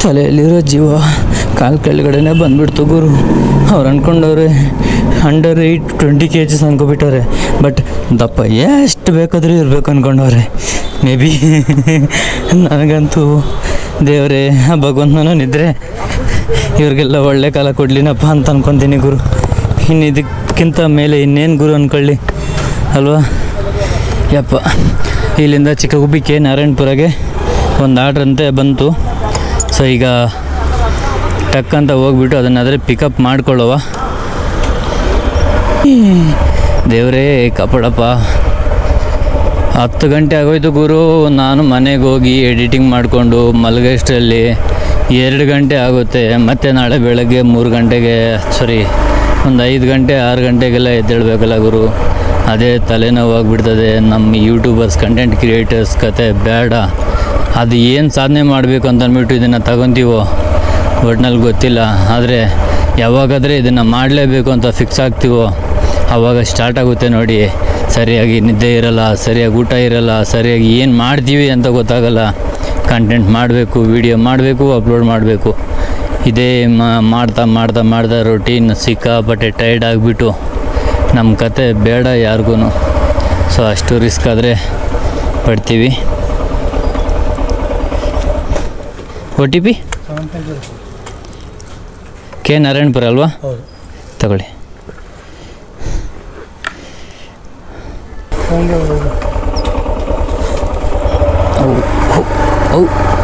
[SPEAKER 1] ತಲೆಯಲ್ಲಿರೋ ಜೀವ ಕಾಲು ಕೆಳಗಡೆನೇ ಬಂದುಬಿಡ್ತು ಗುರು. ಅವ್ರು ಅಂದ್ಕೊಂಡವ್ರೆ ಅಂಡರ್ 20 kg ಅನ್ಕೊಬಿಟ್ಟವ್ರೆ. ಬಟ್ ದಪ್ಪ ಎಷ್ಟು ಬೇಕಾದರೂ ಇರಬೇಕು ಅಂದ್ಕೊಂಡವ್ರೆ. ಮೇ ಬಿ ನನಗಂತೂ ದೇವರೇ ಭಗವಂತನೂ ನಿದ್ರೆ ಇವ್ರಿಗೆಲ್ಲ ಒಳ್ಳೆ ಕಾಲ ಕೊಡ್ಲಿನಪ್ಪ ಅಂತ ಅಂದ್ಕೊತೀನಿ ಗುರು. ಇನ್ನು ಇದಕ್ಕಿಂತ ಮೇಲೆ ಇನ್ನೇನು ಗುರು ಅಂದ್ಕೊಳ್ಳಿ ಅಲ್ವಾ? ಯಪ್ಪ, ಇಲ್ಲಿಂದ ಚಿಕ್ಕಗುಬ್ಬಿ ಕೆ ನಾರಾಯಣಪುರಗೆ ಒಂದು ಆರ್ಡ್ರಂತೆ ಬಂತು. ಸೊ ಈಗ ಟಕ್ ಅಂತ ಹೋಗ್ಬಿಟ್ಟು ಅದನ್ನಾದರೆ ಪಿಕಪ್ ಮಾಡ್ಕೊಳ್ಳುವ. ದೇವರೇ ಕಾಪಾಡಪ್ಪ. 10 ಗಂಟೆ ಆಗೋಯ್ತು ಗುರು. ನಾನು ಮನೆಗೆ ಹೋಗಿ ಎಡಿಟಿಂಗ್ ಮಾಡಿಕೊಂಡು ಮಲಗೋಷ್ಟರಲ್ಲಿ 2 ಗಂಟೆ ಆಗುತ್ತೆ. ಮತ್ತು ನಾಳೆ ಬೆಳಗ್ಗೆ 3 ಗಂಟೆಗೆ ಒಂದು 5 ಗಂಟೆ 6 ಗಂಟೆಗೆಲ್ಲ ಎದ್ದೇಳಬೇಕಲ್ಲ ಗುರು. ಅದೇ ತಲೆನೋವಾಗ್ಬಿಡ್ತದೆ. ನಮ್ಮ ಯೂಟ್ಯೂಬರ್ಸ್ ಕಂಟೆಂಟ್ ಕ್ರಿಯೇಟರ್ಸ್ ಕತೆ ಬೇಡ. ಅದು ಏನು ಸಾಧನೆ ಮಾಡಬೇಕು ಅಂತ ಅಂದ್ಬಿಟ್ಟು ಇದನ್ನು ತಗೊತೀವೋ ಒಟ್ನಲ್ಲಿ ಗೊತ್ತಿಲ್ಲ. ಆದರೆ ಯಾವಾಗಾದರೆ ಇದನ್ನು ಮಾಡಲೇಬೇಕು ಅಂತ ಫಿಕ್ಸ್ ಆಗ್ತೀವೋ ಆವಾಗ ಸ್ಟಾರ್ಟ್ ಆಗುತ್ತೆ ನೋಡಿ. ಸರಿಯಾಗಿ ನಿದ್ದೆ ಇರಲ್ಲ, ಸರಿಯಾಗಿ ಊಟ ಇರಲ್ಲ, ಸರಿಯಾಗಿ ಏನು ಮಾಡ್ತೀವಿ ಅಂತ ಗೊತ್ತಾಗಲ್ಲ. ಕಂಟೆಂಟ್ ಮಾಡಬೇಕು, ವೀಡಿಯೋ ಮಾಡಬೇಕು, ಅಪ್ಲೋಡ್ ಮಾಡಬೇಕು. ಇದೇ ಮಾಡ್ತಾ ರೊಟೀನ್ ಸಿಕ್ಕಾಪಟ್ಟೆ ಟೈರ್ಡ್ ಆಗಿಬಿಟ್ಟು ನಮ್ಮ ಕತೆ ಬೇಡ ಯಾರಿಗೂ. ಸೊ ಅಷ್ಟು ರಿಸ್ಕ್ ಆದರೆ ಪಡ್ತೀವಿ. OTP ಕೆ ನಾರಾಯಣಪುರ ಅಲ್ವಾ? ತಗೊಳ್ಳಿ.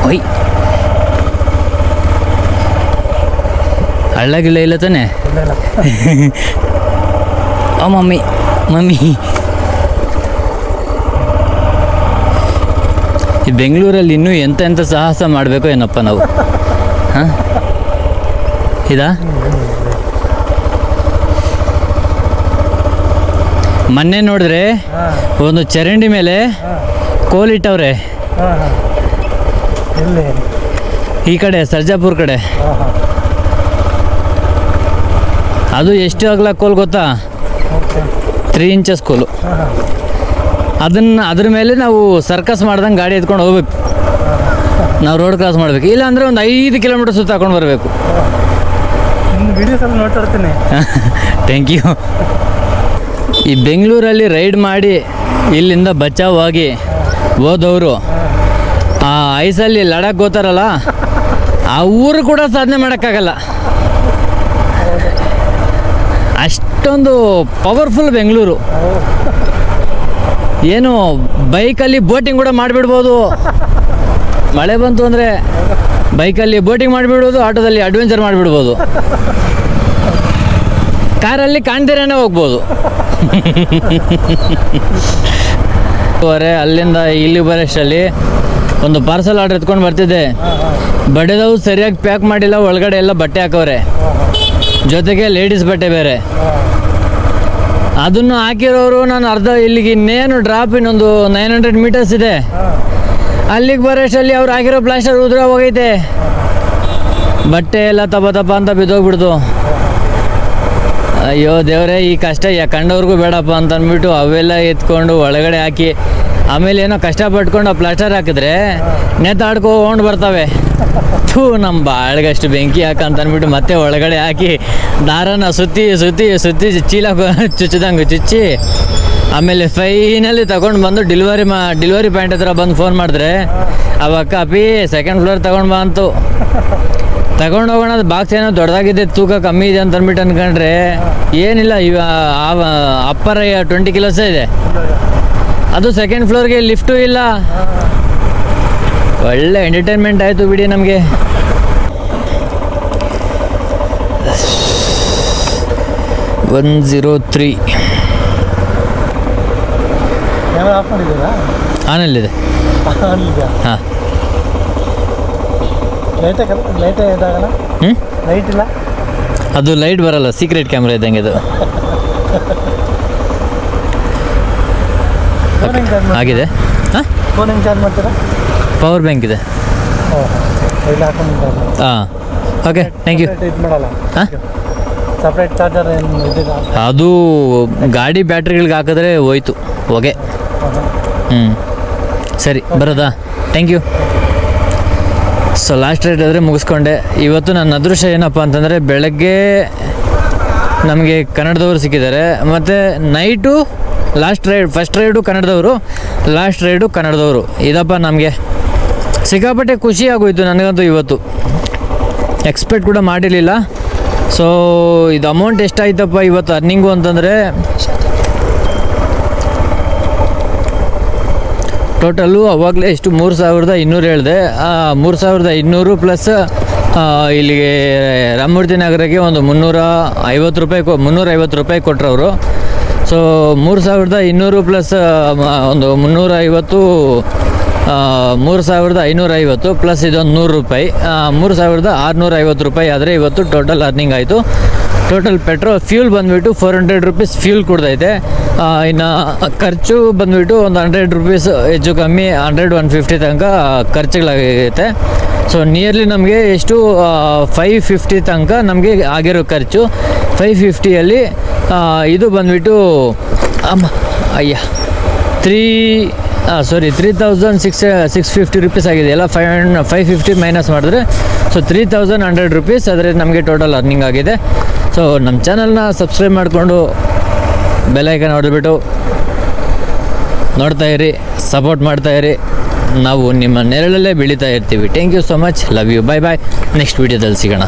[SPEAKER 1] ಓಯ್ ಹಳ್ಳಗಿಲ್ಲ ಇಲ್ಲ ತಾನೆ? ಮಮ್ಮಿ ಈ ಬೆಂಗಳೂರಲ್ಲಿ ಇನ್ನೂ ಎಂಥ ಸಾಹಸ ಮಾಡಬೇಕು ಏನಪ್ಪ ನಾವು. ಹಾಂ, ಇದಾ ಮೊನ್ನೆ ನೋಡಿದ್ರೆ ಒಂದು ಚರಂಡಿ ಮೇಲೆ ಕೋಲಿಟ್ಟವ್ರೆ. ಈ ಕಡೆ ಸರ್ಜಾಪುರ ಕಡೆ. ಅದು ಎಷ್ಟು ಅಗಲ ಕೋಲ್ ಗೊತ್ತಾ? 3 ಇಂಚಸ್ ಕೋಲು. ಅದ್ರ ಮೇಲೆ ನಾವು ಸರ್ಕಸ್ ಮಾಡ್ದಂಗೆ ಗಾಡಿ ಎತ್ಕೊಂಡು ಹೋಗ್ಬೇಕು. ನಾವು ರೋಡ್ ಕ್ರಾಸ್ ಮಾಡಬೇಕು. ಇಲ್ಲಾಂದರೆ ಒಂದು 5 ಕಿಲೋಮೀಟರ್ ಸುತ್ತ ಹಾಕೊಂಡು ಬರಬೇಕು. Thank you. ಈ ಬೆಂಗಳೂರಲ್ಲಿ ರೈಡ್ ಮಾಡಿ ಇಲ್ಲಿಂದ ಬಚಾವಾಗಿ ಹೋದವರು ಆ ಐಸಲ್ಲಿ ಲಡಾಖ್ ಹೋಗ್ತಾರಲ್ಲ, ಆ ಊರು ಕೂಡ ಸಾಧನೆ ಮಾಡೋಕ್ಕಾಗಲ್ಲ. ಅಷ್ಟೊಂದು ಪವರ್ಫುಲ್ ಬೆಂಗಳೂರು. ಏನು ಬೈಕಲ್ಲಿ ಬೋಟಿಂಗ್ ಕೂಡ ಮಾಡಿಬಿಡ್ಬೋದು. ಮಳೆ ಬಂತು ಅಂದರೆ ಬೈಕಲ್ಲಿ ಬೋಟಿಂಗ್ ಮಾಡಿಬಿಡ್ಬೋದು, ಆಟೋದಲ್ಲಿ ಅಡ್ವೆಂಚರ್ ಮಾಡಿಬಿಡ್ಬೋದು, ಕಾರಲ್ಲಿ ಕಾಣ್ದಿರೇನೆ ಹೋಗ್ಬೋದು. ಅಲ್ಲಿಂದ ಇಲ್ಲಿ ಬರೋಷ್ಟರಲ್ಲಿ ಒಂದು ಪಾರ್ಸಲ್ ಆರ್ಡರ್ ಎತ್ಕೊಂಡು ಬರ್ತಿದ್ದೆ. ಬಡೆದವು ಸರಿಯಾಗಿ ಪ್ಯಾಕ್ ಮಾಡಿಲ್ಲ, ಒಳಗಡೆ ಎಲ್ಲ ಬಟ್ಟೆ ಹಾಕವ್ರೆ, ಜೊತೆಗೆ ಲೇಡೀಸ್ ಬಟ್ಟೆ ಬೇರೆ. ಅದನ್ನು ಹಾಕಿರೋರು ನಾನು ಅರ್ಧ ಇಲ್ಲಿಗೆ ಇನ್ನೇನು ಡ್ರಾಪ್ ಇನ್ನೊಂದು 900 ಮೀಟರ್ಸ್ ಇದೆ. ಅಲ್ಲಿಗೆ ಬರೋಷ್ಟರಲ್ಲಿ ಅವ್ರು ಹಾಕಿರೋ ಪ್ಲಾಸ್ಟರ್ ಉದುರ ಹೋಗೈತೆ. ಬಟ್ಟೆ ಎಲ್ಲ ತಪ ಅಂತ ಬಿದ್ದೋಗ್ಬಿಡ್ತು. ಅಯ್ಯೋ ದೇವರೇ, ಈ ಕಷ್ಟ ಕಂಡವ್ರಿಗೂ ಬೇಡಪ್ಪ ಅಂತ ಅಂದ್ಬಿಟ್ಟು ಅವೆಲ್ಲ ಎತ್ಕೊಂಡು ಒಳಗಡೆ ಹಾಕಿ, ಆಮೇಲೆ ಏನೋ ಕಷ್ಟಪಟ್ಕೊಂಡು ಆ ಪ್ಲಾಸ್ಟರ್ ಹಾಕಿದ್ರೆ ನೇತಾಡ್ಕೊಂಡು ಬರ್ತವೆ. ನಮ್ಮ ಬಾಳ್ಗಷ್ಟು ಬೆಂಕಿ ಹಾಕಂತ ಅಂದ್ಬಿಟ್ಟು ಮತ್ತೆ ಒಳಗಡೆ ಹಾಕಿ ದಾರನ ಸುತ್ತಿ ಚೀಲ ಚುಚ್ಚಿದಂಗೆ ಚುಚ್ಚಿ, ಆಮೇಲೆ ಫೈನಲಿ ತಗೊಂಡು ಬಂದು ಡೆಲಿವರಿ ಪಾಯಿಂಟ್ ಹತ್ರ ಬಂದು ಫೋನ್ ಮಾಡಿದ್ರೆ ಅವಕ್ಕ ಅಪ್ಪಿ 2nd ಫ್ಲೋರ್ ತಗೊಂಡು ಬಾ ಅಂತು. ತಗೊಂಡು ಹೋಗೋಣ, ಅದು ಬಾಕ್ಸ್ ಏನೋ ದೊಡ್ಡದಾಗಿದೆ, ತೂಕ ಕಮ್ಮಿ ಇದೆ ಅಂತ ಅಂದ್ಬಿಟ್ಟು ಅಂದ್ಕೊಂಡ್ರೆ ಏನಿಲ್ಲ. ಅಪ್ಪರ 20 ಕಿಲೋಸೇ ಇದೆ. ಅದು 2nd ಫ್ಲೋರ್ಗೆ ಲಿಫ್ಟು ಇಲ್ಲ. ಒಳ್ಳೆ ಎಂಟರ್ಟೈನ್ಮೆಂಟ್ ಆಯಿತು ಬಿಡಿ ನಮಗೆ. 103
[SPEAKER 2] ಕ್ಯಾಮೆರಾ ಆಫ್ ಮಾಡಿದ್ದೀರಾ?
[SPEAKER 1] ಆನಲ್ಲಿದೆ.
[SPEAKER 2] ಇದೆಯಾ?
[SPEAKER 1] ಹಾಂ.
[SPEAKER 2] ಲೈಟೇ ಇದಾಗಲ್ಲ,
[SPEAKER 1] ಹ್ಞೂ
[SPEAKER 2] ಲೈಟ್ ಇಲ್ಲ.
[SPEAKER 1] ಅದು ಲೈಟ್ ಬರಲ್ಲ, ಸೀಕ್ರೆಟ್ ಕ್ಯಾಮ್ರಾ ಇದ್ದಂಗೆ ಅದು.
[SPEAKER 2] ಫೋನ್ ಹೆಂಗೆ ಚಾರ್ಜ್
[SPEAKER 1] ಆಗಿದೆ. ಹಾಂ,
[SPEAKER 2] ಫೋನ್ ಹೆಂಗೆ ಚಾರ್ಜ್ ಮಾಡ್ತೀರಾ?
[SPEAKER 1] ಪವರ್ ಬ್ಯಾಂಕ್ ಇದೆ.
[SPEAKER 2] ಇಲ್ಲಿ ಹಾಕೊಂಡು
[SPEAKER 1] ಹಾಂ, ಓಕೆ, ಥ್ಯಾಂಕ್ ಯು.
[SPEAKER 2] ಇದು ಮಾಡಲ್ಲ,
[SPEAKER 1] ಹಾಂ,
[SPEAKER 2] ಸಪ್ರೇಟ್ ಚಾರ್ಜರ್ ಏನು ಇದಿಲ್ಲ?
[SPEAKER 1] ಅದು ಗಾಡಿ ಬ್ಯಾಟ್ರಿಗಳಿಗೆ ಹಾಕಿದ್ರೆ ಹೋಯ್ತು ಹೊಗೆ. ಹ್ಞೂ, ಸರಿ, ಬರೋದಾ? Thank you. So last ride ಆದರೆ ಮುಗಿಸ್ಕೊಂಡೆ. ಇವತ್ತು ನನ್ನ ಅದೃಷ್ಟ ಏನಪ್ಪ ಅಂತಂದರೆ ಬೆಳಗ್ಗೆ ನಮಗೆ ಕನ್ನಡದವರು ಸಿಕ್ಕಿದ್ದಾರೆ, ಮತ್ತು ನೈಟು ಫಸ್ಟ್ ರೈಡು ಕನ್ನಡದವರು, ಲಾಸ್ಟ್ ರೈಡು ಕನ್ನಡದವರು. ಇದಪ್ಪ ನಮಗೆ ಸಿಕ್ಕಾಪಟ್ಟೆ ಖುಷಿ ಆಗೋಯ್ತು ನನಗಂತೂ ಇವತ್ತು. ಎಕ್ಸ್ಪೆಕ್ಟ್ ಕೂಡ ಮಾಡಿರಲಿಲ್ಲ. ಸೊ ಇದು ಅಮೌಂಟ್ ಎಷ್ಟಾಯ್ತಪ್ಪ ಇವತ್ತು ಅರ್ನಿಂಗು ಅಂತಂದರೆ ಟೋಟಲ್ಲು ಅವಾಗಲೇ ಎಷ್ಟು 3200 ಹೇಳಿದೆ. 3200 ಪ್ಲಸ್ ಇಲ್ಲಿಗೆ ರಾಮಮೂರ್ತಿ ನಗರಕ್ಕೆ ಒಂದು 350 ರೂಪಾಯಿ ಕೊಟ್ಟರು ಅವರು. ಸೊ 3200 ಪ್ಲಸ್ ಒಂದು 350, 3550 ಪ್ಲಸ್ ಇದೊಂದು 100 ರೂಪಾಯಿ, 3650 ರೂಪಾಯಿ ಆದರೆ ಇವತ್ತು ಟೋಟಲ್ ಅರ್ನಿಂಗ್ ಆಯಿತು. ಟೋಟಲ್ ಫ್ಯೂಲ್ ಬಂದುಬಿಟ್ಟು 400 ರೂಪೀಸ್ ಫ್ಯೂಲ್ ಕೊಡ್ತೈತೆ. ಇನ್ನು ಖರ್ಚು ಬಂದುಬಿಟ್ಟು ಒಂದು 100 ರೂಪೀಸ್ ಹೆಚ್ಚು ಕಮ್ಮಿ 100-150 ತನಕ ಖರ್ಚುಗಳಾಗೈತೆ. ಸೊ ನಿಯರ್ಲಿ ನಮಗೆ ಎಷ್ಟು 550 ತನಕ ನಮಗೆ ಆಗಿರೋ ಖರ್ಚು. 550ಯಲ್ಲಿ ಇದು ಬಂದುಬಿಟ್ಟು 3650 ರೂಪೀಸ್ ಆಗಿದೆಯಲ್ಲ, 550 ಮೈನಸ್ ಮಾಡಿದ್ರೆ ಸೊ 3100 ರೂಪೀಸ್ ಆದರೆ ನಮಗೆ ಟೋಟಲ್ ಅರ್ನಿಂಗ್ ಆಗಿದೆ. ಸೊ ನಮ್ಮ ಚಾನಲ್ನ ಸಬ್ಸ್ಕ್ರೈಬ್ ಮಾಡಿಕೊಂಡು ಬೆಲ್ಲೈಕನ್ ಹೊಡೆದ್ಬಿಟ್ಟು ನೋಡ್ತಾಯಿರಿ, ಸಪೋರ್ಟ್ ಮಾಡ್ತಾಯಿರಿ. ನಾವು ನಿಮ್ಮ ನೆರಳಲ್ಲೇ ಬೆಳೀತಾ ಇರ್ತೀವಿ. Thank you so much, love you, bye bye. Next ವೀಡಿಯೋದಲ್ಲಿ ಸಿಗೋಣ.